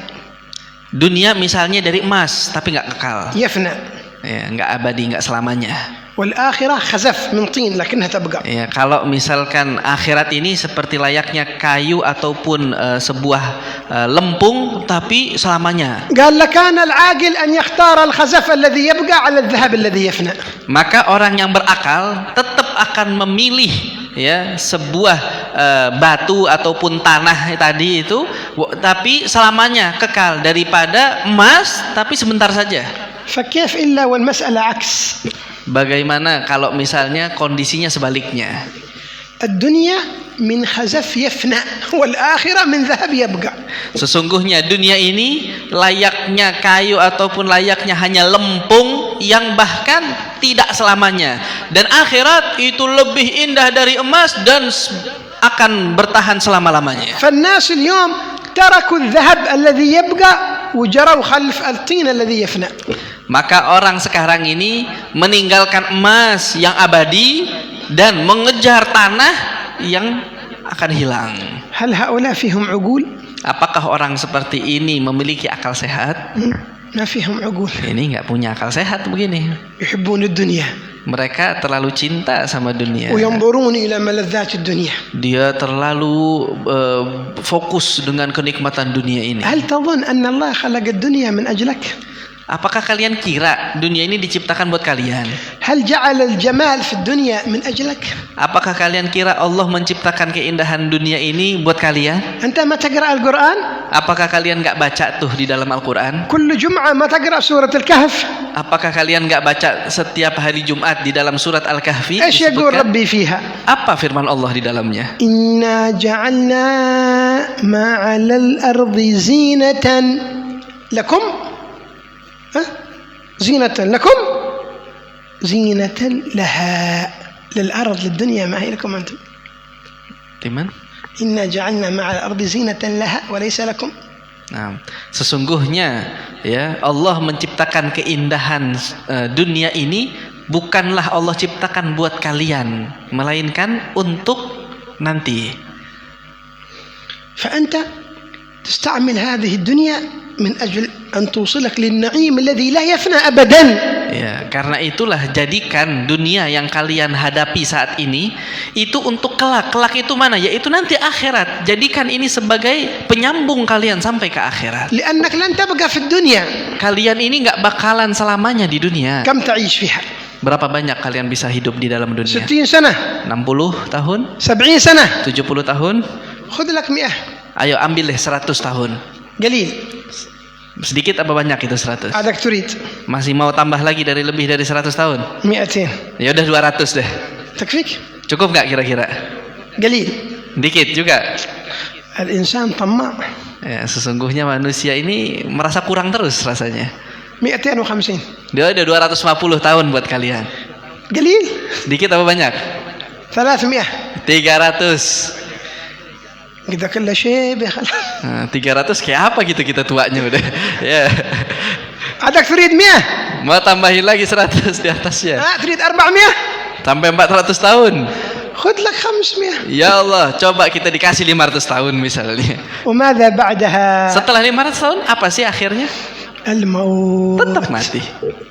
Dunia misalnya dari emas tapi nggak kekal, يفنى. ya, nggak abadi, nggak selamanya. والآخرة خزف من طين لكنها تبقى. Ya, kalau misalkan akhirat ini seperti layaknya kayu ataupun sebuah lempung tapi selamanya. قال لكان العاقل أن يختار الخزف الذي يبقى على الذهب الذي يفنى. Maka orang yang berakal tetap akan memilih ya sebuah batu ataupun tanah tadi itu tapi selamanya kekal daripada emas tapi sebentar saja. فكيف إلا والمسألة عكس. Bagaimana kalau misalnya kondisinya sebaliknya? الدنيا من خزف يفنى والآخرة من ذهب يبقى. Sesungguhnya dunia ini layaknya kayu ataupun layaknya hanya lempung yang bahkan tidak selamanya. Dan akhirat itu lebih indah dari emas dan akan bertahan selama-lamanya. فالناس اليوم تركوا الذهب الذي يبقى وجروا خلف الطين الذي يفنى. Maka orang sekarang ini meninggalkan emas yang abadi dan mengejar tanah yang akan hilang. هل هؤلاء فيهم عقول؟ Apakah orang seperti ini memiliki akal sehat? ما فيهم عقول. Ini nggak punya akal sehat begini. يحبون الدنيا Mereka terlalu cinta sama dunia. وينظرون إلى ملذات الدنيا. Dia terlalu fokus dengan kenikmatan dunia ini. هل تظن أن الله خلق الدنيا من أجلك؟ Apakah kalian kira dunia ini diciptakan buat kalian? هل جعل الجمال في الدنيا من أجلك؟ Apakah kalian kira Allah menciptakan keindahan dunia ini buat kalian? أنت ما تقرأ القرآن؟ Apakah kalian nggak baca tuh di dalam Al-Quran? كل جمعة ما تقرأ سورة الكهف؟ Apakah kalian nggak baca setiap hari Jumat di dalam surat Al-Kahfi? إيش يقول disebutkan? ربي فيها؟ Apa firman Allah di dalamnya? إنا جعلنا ما على الأرض زينة لكم زينة لكم زينة لها للأرض للدنيا ما هي لكم أنتم Timan? إنا جعلنا ما على الأرض زينة لها وليس لكم. Nah, sesungguhnya ya Allah menciptakan keindahan dunia ini bukanlah Allah ciptakan buat kalian, melainkan untuk nanti. فأنت تستعمل هذه الدنيا من أجل أن توصلك للنعيم الذي لا يفنى أبدا. Ya, karena itulah jadikan dunia yang kalian hadapi saat ini itu untuk kelak. Kelak itu mana? Yaitu nanti akhirat. Jadikan ini sebagai penyambung kalian sampai ke akhirat. لأنك لن تبقى في الدنيا. Kalian ini nggak bakalan selamanya di dunia. كم تعيش فيها؟ Berapa banyak kalian bisa hidup di dalam dunia? 60 سنة 60 tahun? 70 سنة 70 tahun? خذ لك 100 Ayo ambil deh 100 tahun. قليل. Sedikit apa banyak itu 100? هذاك تريد Masih mau tambah lagi dari lebih dari 100 tahun? 200 Ya udah 200 deh. تكفيك؟ Cukup nggak kira-kira? قليل. Dikit juga. الإنسان طماع. Ya, sesungguhnya manusia ini merasa kurang terus rasanya. 250 Dia ada 250 tahun buat kalian. قليل. Dikit apa banyak? 300 300. قد كل شيء خلاص. Nah, 300 kayak apa gitu kita tuanya udah. Ya. هذاك تريد 100 Mau tambahin lagi 100 di atasnya. تريد 400 Sampai 400 tahun. خذ لك 500. Ya Allah, coba kita dikasih 500 tahun misalnya. وماذا بعدها؟ Setelah 500 tahun apa sih akhirnya? الموت. Tetap mati.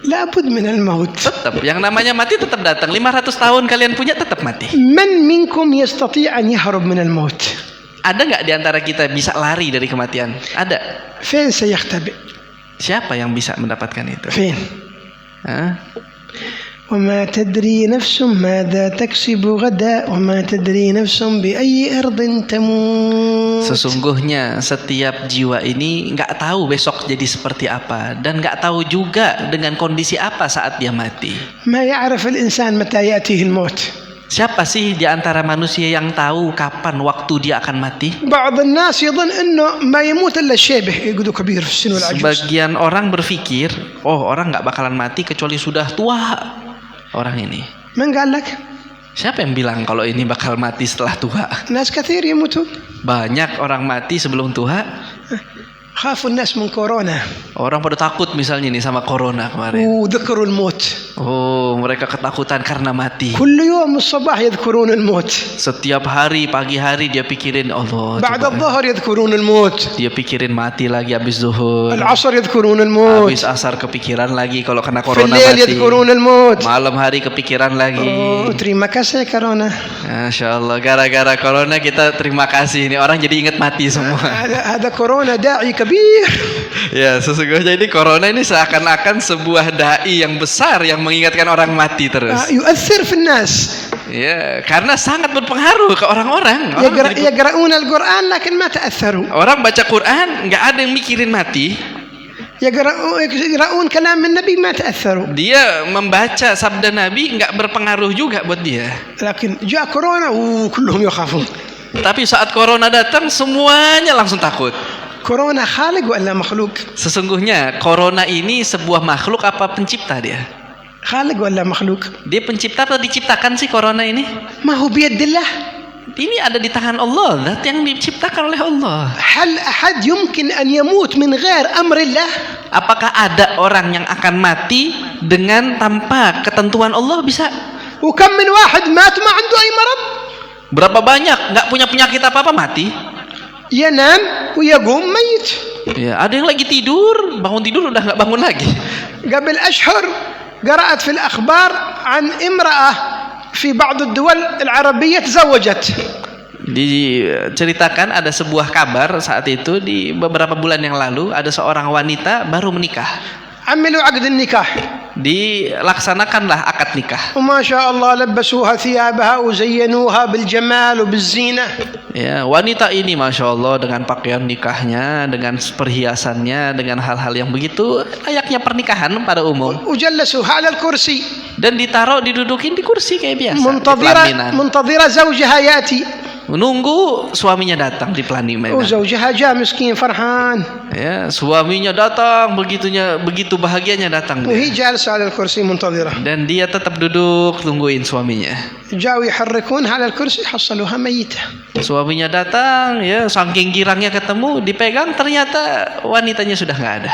لابد من الموت. Tetap yang namanya mati tetap datang. 500 tahun kalian punya tetap mati. من منكم يستطيع أن يهرب من الموت؟ Ada nggak di antara kita bisa lari dari kematian? Ada. فين سيختبئ؟ Siapa yang bisa mendapatkan itu? فين؟ Hah? وما تدري نفس ماذا تكسب غدا وما تدري نفس بأي أرض تموت. Sesungguhnya setiap jiwa ini nggak tahu besok jadi seperti apa dan nggak tahu juga dengan kondisi apa saat dia mati. ما يعرف الإنسان متى يأتيه الموت. Siapa sih di antara manusia yang tahu kapan waktu dia akan mati? بعض الناس يظن إنه ما يموت إلا الشيبة يقولوا كبير في السن والعجوز. Sebagian orang berpikir, oh orang nggak bakalan mati kecuali sudah tua orang ini. من قال لك؟ Siapa yang bilang kalau ini bakal mati setelah tua? ناس كثير يموتون. Banyak orang mati sebelum tua. خافوا الناس من كورونا Orang pada takut misalnya nih sama corona kemarin. وذكروا الموت. Oh, mereka ketakutan karena mati. كل يوم الصباح يذكرون الموت. Setiap hari pagi hari dia pikirin Allah. بعد coba. الظهر يذكرون الموت. Dia pikirin mati lagi habis zuhur. العصر يذكرون الموت. Habis asar kepikiran lagi kalau kena في corona الليل mati. يذكرون الموت. Malam hari kepikiran lagi. terima kasih corona. Masya Allah, gara-gara corona kita terima kasih. Ini orang jadi ingat mati semua. هذا كورونا داعي كبير. Ya, sesungguhnya ini corona ini seakan-akan sebuah dai yang besar yang mengingatkan orang mati terus. يؤثر في الناس. Ya, karena sangat berpengaruh ke orang-orang. يقرؤون القرآن لكن ما تأثروا. Orang baca Quran nggak ada yang mikirin mati. يقرؤون كلام النبي ما تأثروا. Dia membaca sabda Nabi nggak berpengaruh juga buat dia. لكن جاء كورونا وكلهم يخافون. Tapi saat corona datang semuanya langsung takut. كورونا خالق ولا مخلوق؟ Sesungguhnya corona ini sebuah makhluk apa pencipta dia? خالق ولا مخلوق؟ Dia pencipta atau diciptakan sih corona ini? ما هو بيد الله. Ini ada di tangan Allah, zat yang diciptakan oleh Allah. هل أحد يمكن أن يموت من غير أمر الله؟ Apakah ada orang yang akan mati dengan tanpa ketentuan Allah? Bisa. وكم من واحد مات ما عنده أي مرض؟ Berapa banyak nggak punya penyakit apa-apa mati? ينام ويقوم ميت. Ya, ada yang lagi tidur, bangun tidur udah nggak bangun lagi. قبل أشهر قرأت في الأخبار عن امرأة في بعض الدول العربية تزوجت. Diceritakan ada sebuah kabar saat itu di beberapa bulan yang lalu ada seorang wanita baru menikah. عملوا عقد النكاح Dilaksanakanlah akad nikah. وما شاء الله لبسوها ثيابها وزينوها بالجمال وبالزينة. Ya, wanita ini masya Allah dengan pakaian nikahnya, dengan perhiasannya, dengan hal-hal yang begitu layaknya pernikahan pada umum. وجلسوها على الكرسي Dan didudukin di kursi kayak biasa. di منتظرة pelaminan. منتظرة زوجها يأتي. Menunggu suaminya datang di pelaminan. وزوجها جاء مسكين فرحان Ya, suaminya datang begitu bahagianya datang dia. وهي جالسة على الكرسي منتظرة. Dan dia tetap duduk tungguin suaminya. جاءوا يحركونها على الكرسي حصلوها ميتة. Suaminya datang, ya saking girangnya ketemu, dipegang ternyata wanitanya sudah nggak ada.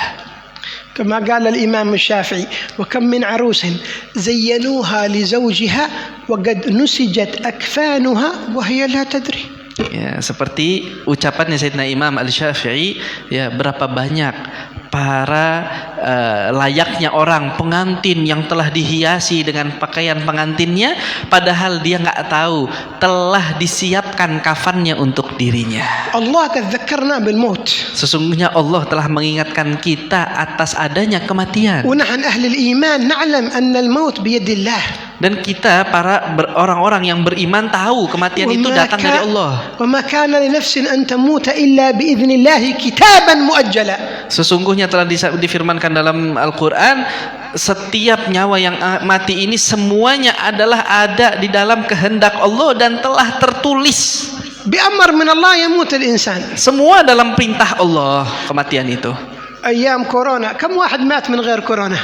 كما قال الإمام الشافعي وكم من عروس زينوها لزوجها وقد نسجت أكفانها وهي لا تدري. Ya, seperti ucapannya Sayyidina Imam Al-Syafi'i, ya berapa banyak para layaknya orang pengantin yang telah dihiasi dengan pakaian pengantinnya padahal dia nggak tahu telah disiapkan kafannya untuk dirinya. الله قد ذكرنا بالموت Sesungguhnya Allah telah mengingatkan kita atas adanya kematian. ونحن أهل الإيمان نعلم أن الموت بيد الله. Dan kita para orang-orang yang beriman tahu kematian itu datang dari Allah. وما كان لنفس أن تموت إلا بإذن الله كتابا مؤجلا. Sesungguhnya telah difirmankan dalam Al-Quran, setiap nyawa yang mati ini semuanya adalah ada di dalam kehendak Allah dan telah tertulis. بأمر من الله يموت الإنسان. Semua dalam perintah Allah kematian itu. أيام كورونا كم واحد مات من غير كورونا؟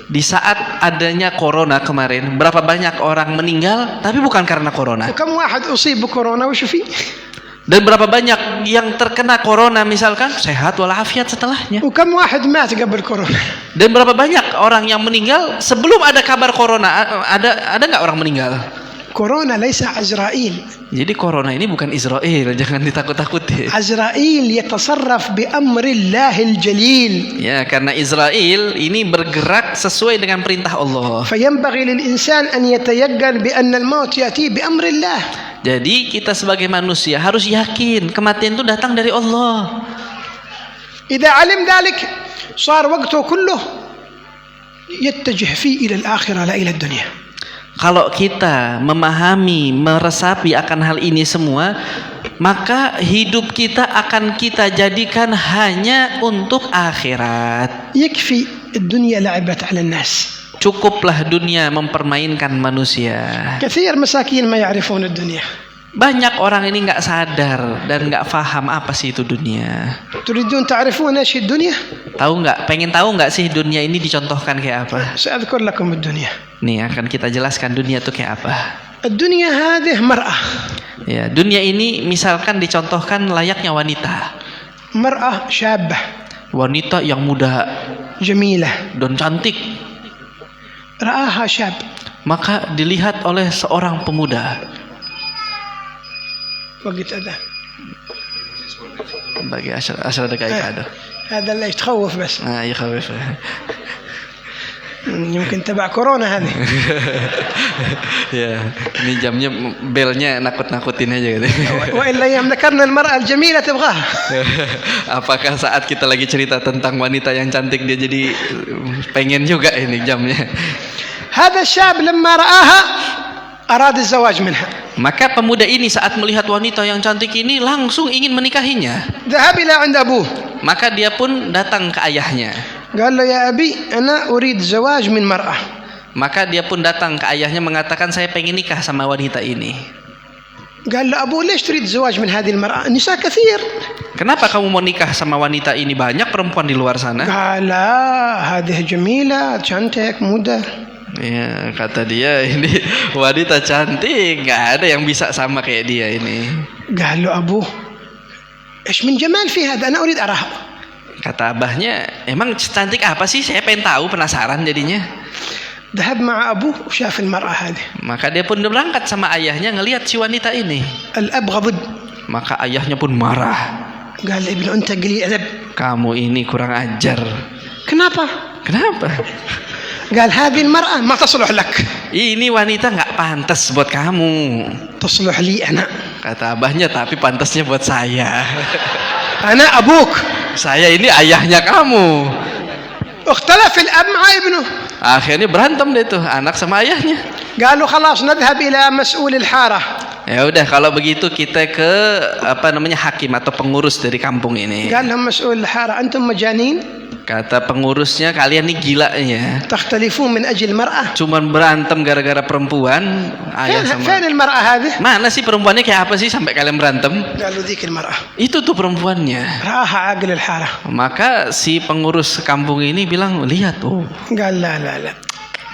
Di saat adanya corona kemarin, berapa banyak orang meninggal tapi bukan karena corona. وكم واحد أصيب بكورونا وشو فيه؟ Dan berapa banyak yang terkena corona misalkan sehat walafiat setelahnya. وكم واحد مات قبل كورونا؟ Dan berapa banyak orang yang meninggal sebelum ada kabar corona. Ada nggak orang meninggal? كورونا ليس عزرائيل. Jadi corona ini bukan Israel, jangan ditakut-takuti. عزرائيل يتصرف بأمر الله الجليل. Ya, karena Israel ini bergerak sesuai dengan perintah Allah. فينبغي للإنسان أن يتيقن بأن الموت يأتي بأمر الله. Jadi kita sebagai manusia harus yakin kematian itu datang dari Allah. إذا علم ذلك صار وقته كله يتجه فيه إلى الآخرة لا إلى الدنيا. Kalau kita memahami, meresapi akan hal ini semua, maka hidup kita akan kita jadikan hanya untuk akhirat. يكفي الدنيا لعبت على الناس. Cukuplah dunia mempermainkan manusia. كثير مساكين ما يعرفون الدنيا. Banyak orang ini nggak sadar dan nggak paham apa sih itu dunia. تريدون تعرفون ايش الدنيا؟ Pengen tahu nggak sih dunia ini dicontohkan kayak apa? سأذكر لكم الدنيا. Nih akan kita jelaskan dunia itu kayak apa. الدنيا هذه مرأة. Ya, dunia ini misalkan dicontohkan layaknya wanita. مرأة شابة. Wanita yang muda جميلة. dan cantik. رآها شاب. Maka dilihat oleh seorang pemuda. وقت أذان. Bagi 10 دقائق ada. هذا اللي تخوف بس. Ya khawif. يمكن تبع كورونا هذه. Ya, ini jamnya belnya nakut-nakutin aja gitu. وإلا يوم ذكرنا المرأة الجميلة تبغاها. Apakah saat kita lagi cerita tentang wanita yang cantik dia jadi pengen juga ini jamnya. هذا الشاب لما رآها أراد الزواج منها. Maka pemuda ini saat melihat wanita yang cantik ini langsung ingin menikahinya. ذهب إلى عند أبوه. Maka dia pun datang ke ayahnya. قال له يا أبي أنا أريد زواج من مرأة. Maka dia pun datang ke ayahnya mengatakan saya pengen nikah sama wanita ini. قال له أبوه ليش تريد الزواج من هذه المرأة؟ النساء كثير. Kenapa kamu mau nikah sama wanita ini? Banyak perempuan di luar sana. قال لا هذه جميلة cantik muda. Ya, kata dia ini wanita cantik, nggak ada yang bisa sama kayak dia ini. قال له أبوه إيش من جمال في هذا أنا أريد أراها. Kata abahnya, emang cantik apa sih? Saya pengen tahu, penasaran jadinya. ذهب مع أبوه وشاف المرأة هذه. Maka dia pun berangkat sama ayahnya ngelihat si wanita ini. الأب غضب. Maka ayahnya pun marah. قال ابن أنت قليل أدب. Kamu ini kurang ajar. Kenapa؟ Kenapa? قال هذه المرأة ما تصلح لك. Ini wanita nggak pantas buat kamu. تصلح لي أنا. Kata abahnya, tapi pantasnya buat saya. أنا أبوك. Saya ini ayahnya kamu. اختلف الأب مع ابنه. Akhirnya berantem deh tuh anak sama ayahnya. قالوا خلاص نذهب إلى مسؤول الحارة. Ya udah kalau begitu kita ke hakim atau pengurus dari kampung ini. قال لهم مسؤول الحارة أنتم مجانين. Kata pengurusnya, kalian nih gila ya. تختلفون من أجل المرأة. Cuman berantem gara-gara perempuan. Ayah sama. فين المرأة هذه؟ Mana sih perempuannya, kayak apa sih sampai kalian berantem? قالوا ذيك المرأة. Itu tuh perempuannya. رآها عاقل الحارة. Maka si pengurus kampung ini bilang, lihat tuh. قال لا لا لا.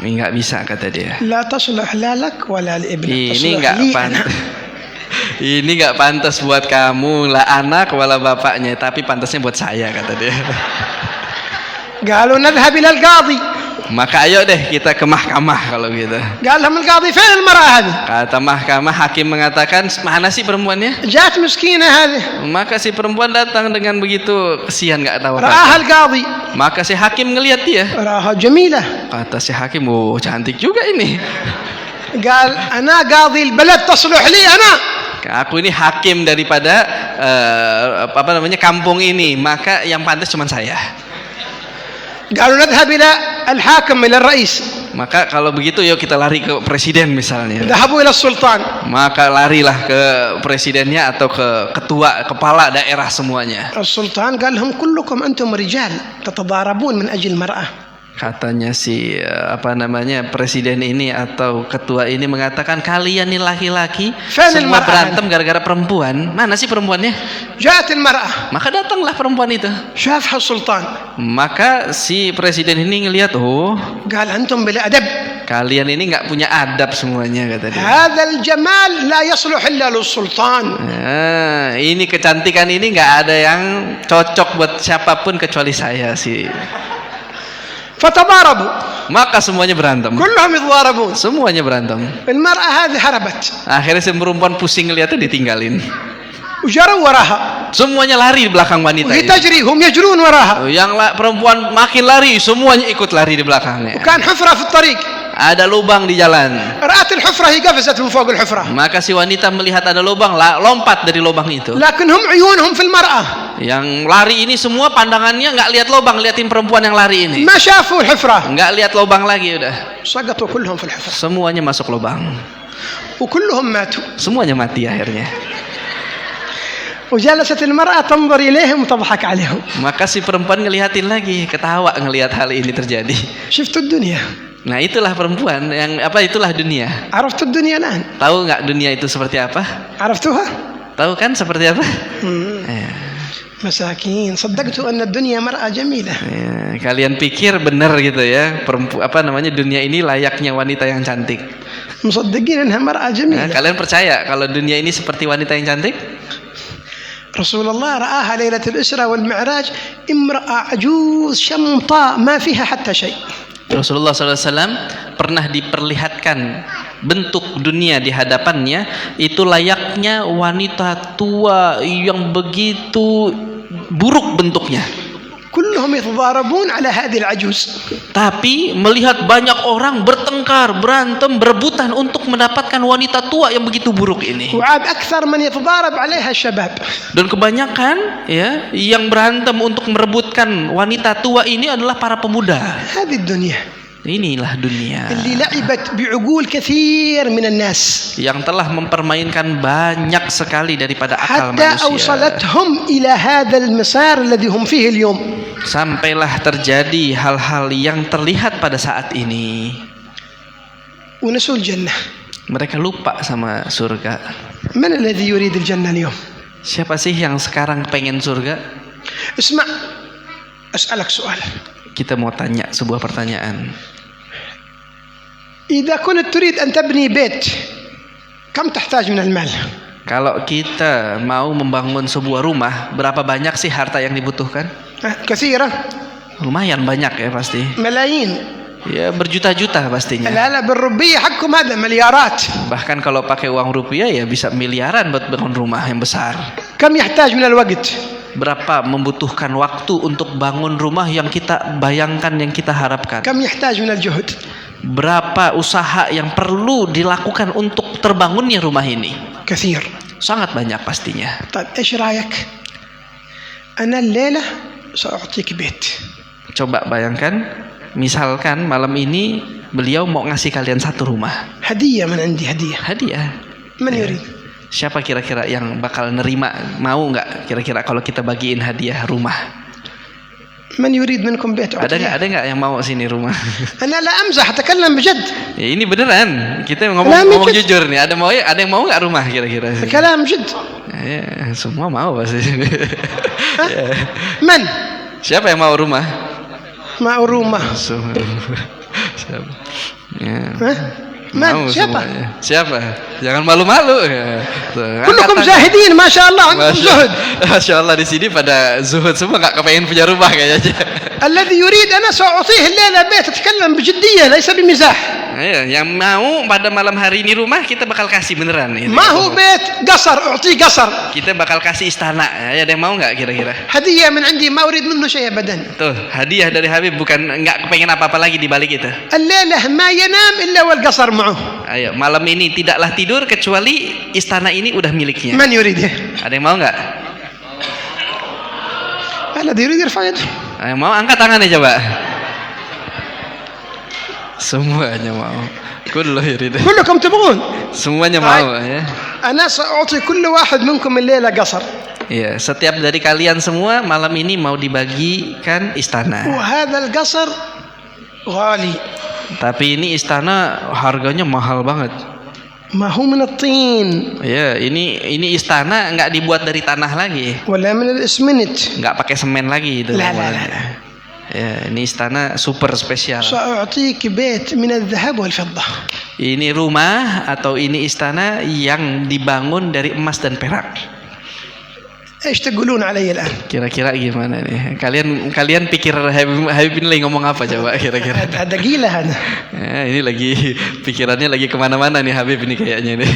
Ini nggak bisa, kata dia. لا تصلح لا لك ولا لابنك. Ini تصلح nggak لي pantas. أنا. Ini nggak pantas buat kamu lah anak wala bapaknya, tapi pantasnya buat saya, kata dia. قالوا نذهب إلى القاضي. Maka ayo deh kita ke mahkamah kalau gitu. قال لهم القاضي فين المرأة هذه؟ Kata mahkamah, hakim mengatakan, mana sih perempuannya? جاءت مسكينة هذه. Maka si perempuan datang dengan begitu kesian, nggak tahu apa. رآها القاضي. Maka si hakim ngelihat dia. رآها جميلة. Kata si hakim, oh cantik juga ini. قال أنا قاضي البلد تصلح لي أنا. Aku ini hakim daripada kampung ini, maka yang pantas cuma saya. قالوا نذهب إلى الحاكم إلى الرئيس. Maka kalau begitu yuk kita lari ke presiden misalnya. ذهبوا إلى السلطان. Maka larilah ke presidennya atau ke ketua, kepala daerah semuanya. السلطان قال لهم كلكم أنتم رجال تتضاربون من أجل المرأة. Katanya si presiden ini atau ketua ini mengatakan, kalian ini laki-laki semua berantem gara-gara perempuan. Mana sih perempuannya? جاءت المرأة. Maka datanglah perempuan itu. شافها السلطان. Maka si presiden ini ngelihat, oh قال أنتم بلا أدب. kalian ini nggak punya adab semuanya, kata dia. هذا الجمال لا يصلح إلا للسلطان. Nah, ini kecantikan ini nggak ada yang cocok buat siapapun kecuali saya sih. فتضاربوا. Maka semuanya berantem. كلهم يتضاربون. Semuanya berantem. المرأة هذه هربت. Akhirnya si perempuan pusing ngeliatnya, ditinggalin. وجروا وراها. Semuanya lari di belakang wanita وهي ini. تجري هم يجرون وراها. Yang perempuan makin lari, semuanya ikut lari di belakangnya. وكان حفرة في الطريق. Ada lubang di jalan. رأت الحفرة هي قفزت من فوق الحفرة. Maka si wanita melihat ada lubang, lompat dari lubang itu. لكن هم عيونهم في المرأة. Yang lari ini semua pandangannya nggak lihat lubang, liatin perempuan yang lari ini. ما شافوا الحفرة. Nggak lihat lubang lagi udah. سقطوا كلهم في الحفرة. Semuanya masuk lubang. وكلهم ماتوا. Semuanya mati akhirnya. وجلست المرأة تنظر إليهم وتضحك عليهم. Maka si perempuan ngelihatin lagi, ketawa ngelihat hal ini terjadi. شفت الدنيا. Nah itulah perempuan yang itulah dunia. عرفت الدنيا الآن. Tahu nggak dunia itu seperti apa? عرفتوها؟ Tahu kan seperti apa? مساكين صدقتوا أن الدنيا مرأة جميلة. Ya, kalian pikir benar gitu ya, dunia ini layaknya wanita yang cantik. مصدقين أنها مرأة Nah, جميلة. kalian percaya kalau dunia ini seperti wanita yang cantik? رسول الله رآها ليلة الإسراء والمعراج امرأة عجوز شمطاء ما فيها حتى شيء. Rasulullah SAW pernah diperlihatkan bentuk dunia di hadapannya, itu layaknya wanita tua yang begitu buruk bentuknya. كلهم يتضاربون على هذه العجوز. Tapi melihat banyak orang bertengkar, berantem, berebutan untuk mendapatkan wanita tua yang begitu buruk ini. وعاد أكثر من يتضارب عليها الشباب. Dan kebanyakan ya yang berantem untuk merebutkan wanita tua ini adalah para pemuda. هذه الدنيا. Inilah dunia اللي لعبت بعقول كثير من الناس. yang telah mempermainkan banyak sekali daripada akal حتى manusia. أوصلتهم إلى هذا المسار الذي هم فيه اليوم. Sampailah terjadi hal-hal yang terlihat pada saat ini. ونسوا الجنة. Mereka lupa sama surga. من الذي يريد الجنة اليوم؟ Siapa sih yang sekarang pengen surga? اسمع أسألك سؤال. Kita mau tanya sebuah pertanyaan. إذا كنت تريد أن تبني بيت كم تحتاج من المال؟ Kalau kita mau membangun sebuah rumah, berapa banyak sih harta yang dibutuhkan? كثيرة. Lumayan banyak ya pasti. ملايين. Ya berjuta-juta pastinya. لا بالربية حقكم هذا مليارات. Bahkan kalau pakai uang rupiah ya bisa miliaran buat bangun rumah yang besar. كم يحتاج من الوقت؟ Berapa membutuhkan waktu untuk bangun rumah yang kita bayangkan, yang kita harapkan? كم يحتاج من الجهد؟ Berapa usaha yang perlu dilakukan untuk terbangunnya rumah ini? كثير. Sangat banyak pastinya. طيب إيش رأيك؟ أنا الليلة سأعطيك بيت. Coba bayangkan, misalkan malam ini beliau mau ngasih kalian satu rumah. هدية من عندي هدية. Hadiah. من يريد؟ Siapa kira-kira yang bakal nerima? Mau nggak kira-kira kalau kita bagiin hadiah rumah? من يريد منكم بيت؟ Ada nggak yang mau sini rumah? أنا لا أمزح أتكلم بجد. Ya ini beneran. Kita ngomong jujur nih. Ada yang mau nggak rumah kira-kira? كلام جد. Ya, semua mau pasti. Ya. من؟ Siapa yang mau rumah? ما روما. Semua. Siapa? Ya. من؟ Mau siapa؟ semuanya. Siapa? Jangan malu-malu. Ya. Tuh, كلكم angkat زاهدين ما شاء الله عندكم Masya, زهد. Masya Allah di sini pada zuhud semua, nggak kepengen punya rumah kayaknya. الذي يريد أنا سأعطيه الليلة بيت. أتكلم بجدية ليس بمزاح. Ya, yang mau pada malam hari ini rumah kita bakal kasih beneran. ما هو بيت قصر أعطيه قصر. Kita bakal kasih istana. Ya, ada yang mau nggak kira-kira? هدية من عندي ما أريد منه شيء أبدا. Tuh hadiah dari Habib, bukan nggak kepengen apa-apa lagi di balik itu. الليلة ما ينام إلا والقصر معه. Ayo malam ini tidaklah tidur kecuali istana ini udah miliknya. من يريده؟ Ada yang mau nggak? الذي يريد يرفع يده. Ada yang mau angkat tangannya coba. Semuanya mau. Kullu yurid. كلكم تبغون. Semuanya mau ya. أنا سأعطي كل واحد منكم الليلة قصر. Ya, setiap dari kalian semua malam ini mau dibagikan istana. وهذا القصر غالي. Tapi ini istana harganya mahal banget. ما هو من الطين Ya, ini istana nggak dibuat dari tanah lagi, ولا من الإسمنت. nggak pakai semen lagi itu. لا. Ya, ini istana super spesial. سأعطيك بيت من الذهب والفضة. Ini rumah atau ini istana yang dibangun dari emas dan perak. إيش تقولون علي الآن؟ Kira-kira gimana nih? Kalian pikir Habib ini lagi ngomong apa coba kira-kira? هذا قيلة هذا. Ya, ini lagi pikirannya lagi kemana-mana nih Habib ini kayaknya nih.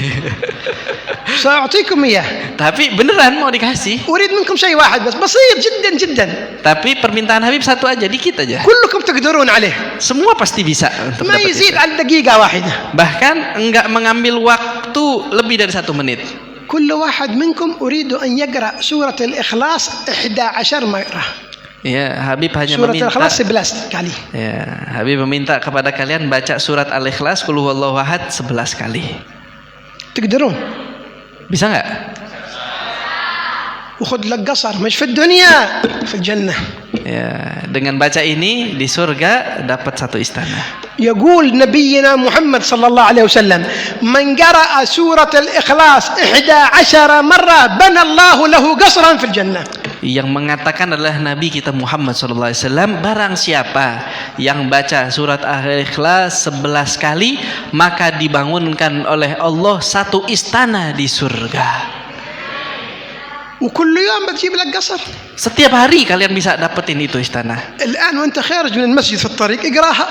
سأعطيكم إياه. Tapi beneran mau dikasih. أريد منكم شيء واحد بس بسيط جدا جدا. Tapi permintaan Habib satu aja, dikit aja. كلكم تقدرون عليه. Semua pasti bisa untuk ما dapat يزيد itu. عن دقيقة واحدة. Bahkan enggak mengambil waktu lebih dari 1 menit. كل واحد منكم أريد أن يقرأ سورة الإخلاص 11 مرة. Ya, Habib hanya سورة meminta. الإخلاص 11 kali. Ya, Habib meminta kepada kalian baca surat Al-Ikhlas Qul huwallahu ahad 11 kali. تقدرون. Bisa nggak? وخذ لك قصر مش في الدنيا في الجنة. Ya, dengan baca ini di surga dapat 1 istana. يقول نبينا محمد صلى الله عليه وسلم من قرأ سورة الإخلاص 11 مرة بنى الله له قصرا في الجنة. Yang mengatakan adalah Nabi kita Muhammad SAW. Barang siapa yang baca surat Al-Ikhlas 11 kali, maka dibangunkan oleh Allah 1 istana di surga. وكل يوم بتجيب لك قصر. Setiap hari kalian bisa dapetin itu istana. الآن وأنت خارج من المسجد في الطريق اقراها.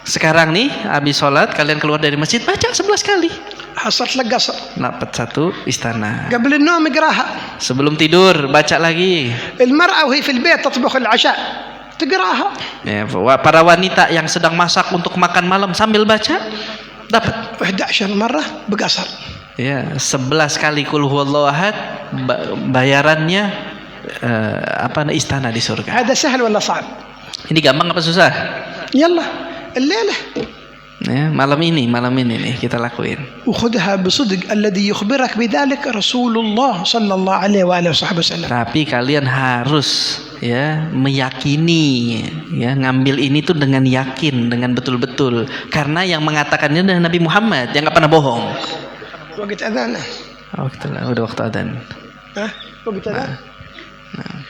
Sekarang nih habis sholat kalian keluar dari masjid baca 11 kali, حصلت لك قصر. dapat 1 istana. قبل النوم اقراها. Sebelum tidur baca lagi. المرأة وهي في البيت تطبخ العشاء تقراها. Ya, para wanita yang sedang masak untuk makan malam sambil baca dapat 11 مرة بقصر. ya 11 kali Qul huwallahu ahad, bayarannya istana di surga. هذا سهل ولا صعب؟ Ini gampang apa susah? يلا الليلة Ya, malam ini nih kita lakuin. وخذها بصدق. الذي يخبرك بذلك رسول الله صلى الله عليه وآله وصحبه وسلم. Tapi kalian harus ya meyakini, ya ngambil ini tuh dengan yakin, dengan betul-betul, karena yang mengatakannya adalah Nabi Muhammad yang nggak pernah bohong. وقت أذان. Udah waktu adzan. وقت أذان.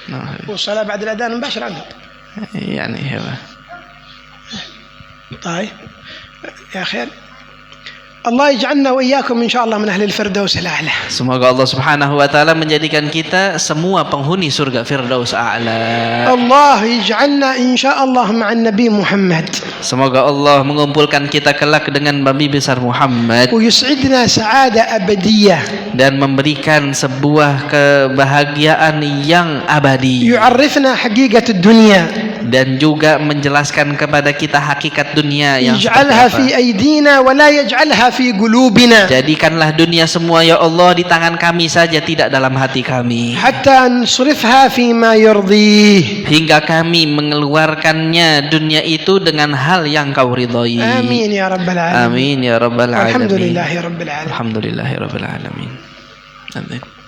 Nah, والصلاة بعد الأذان مباشرة عنه. يعني طيب يا خير. الله يجعلنا وإياكم إن شاء الله من أهل الفردوس الأعلى. Semoga Allah Subhanahu wa taala menjadikan kita semua penghuni surga Firdaus A'la. الله يجعلنا إن شاء الله مع النبي محمد. Semoga Allah mengumpulkan kita kelak dengan Nabi besar Muhammad ويسعدنا سعادة أبدية. dan memberikan sebuah kebahagiaan yang abadi يعرفنا حقيقة الدنيا. dan juga menjelaskan kepada kita hakikat dunia yang يجعلها seperti في apa. أيدينا ولا يجعلها في قلوبنا. Jadikanlah dunia semua ya Allah di tangan kami saja, tidak dalam hati kami, حتى نصرفها فيما يرضيه. hingga kami mengeluarkannya dunia itu dengan hal yang kau ridhai. آمين يا رب العالمين. Amin ya rabbal alamin. الحمد لله رب العالمين. Alhamdulillahi rabbil alamin. Amin.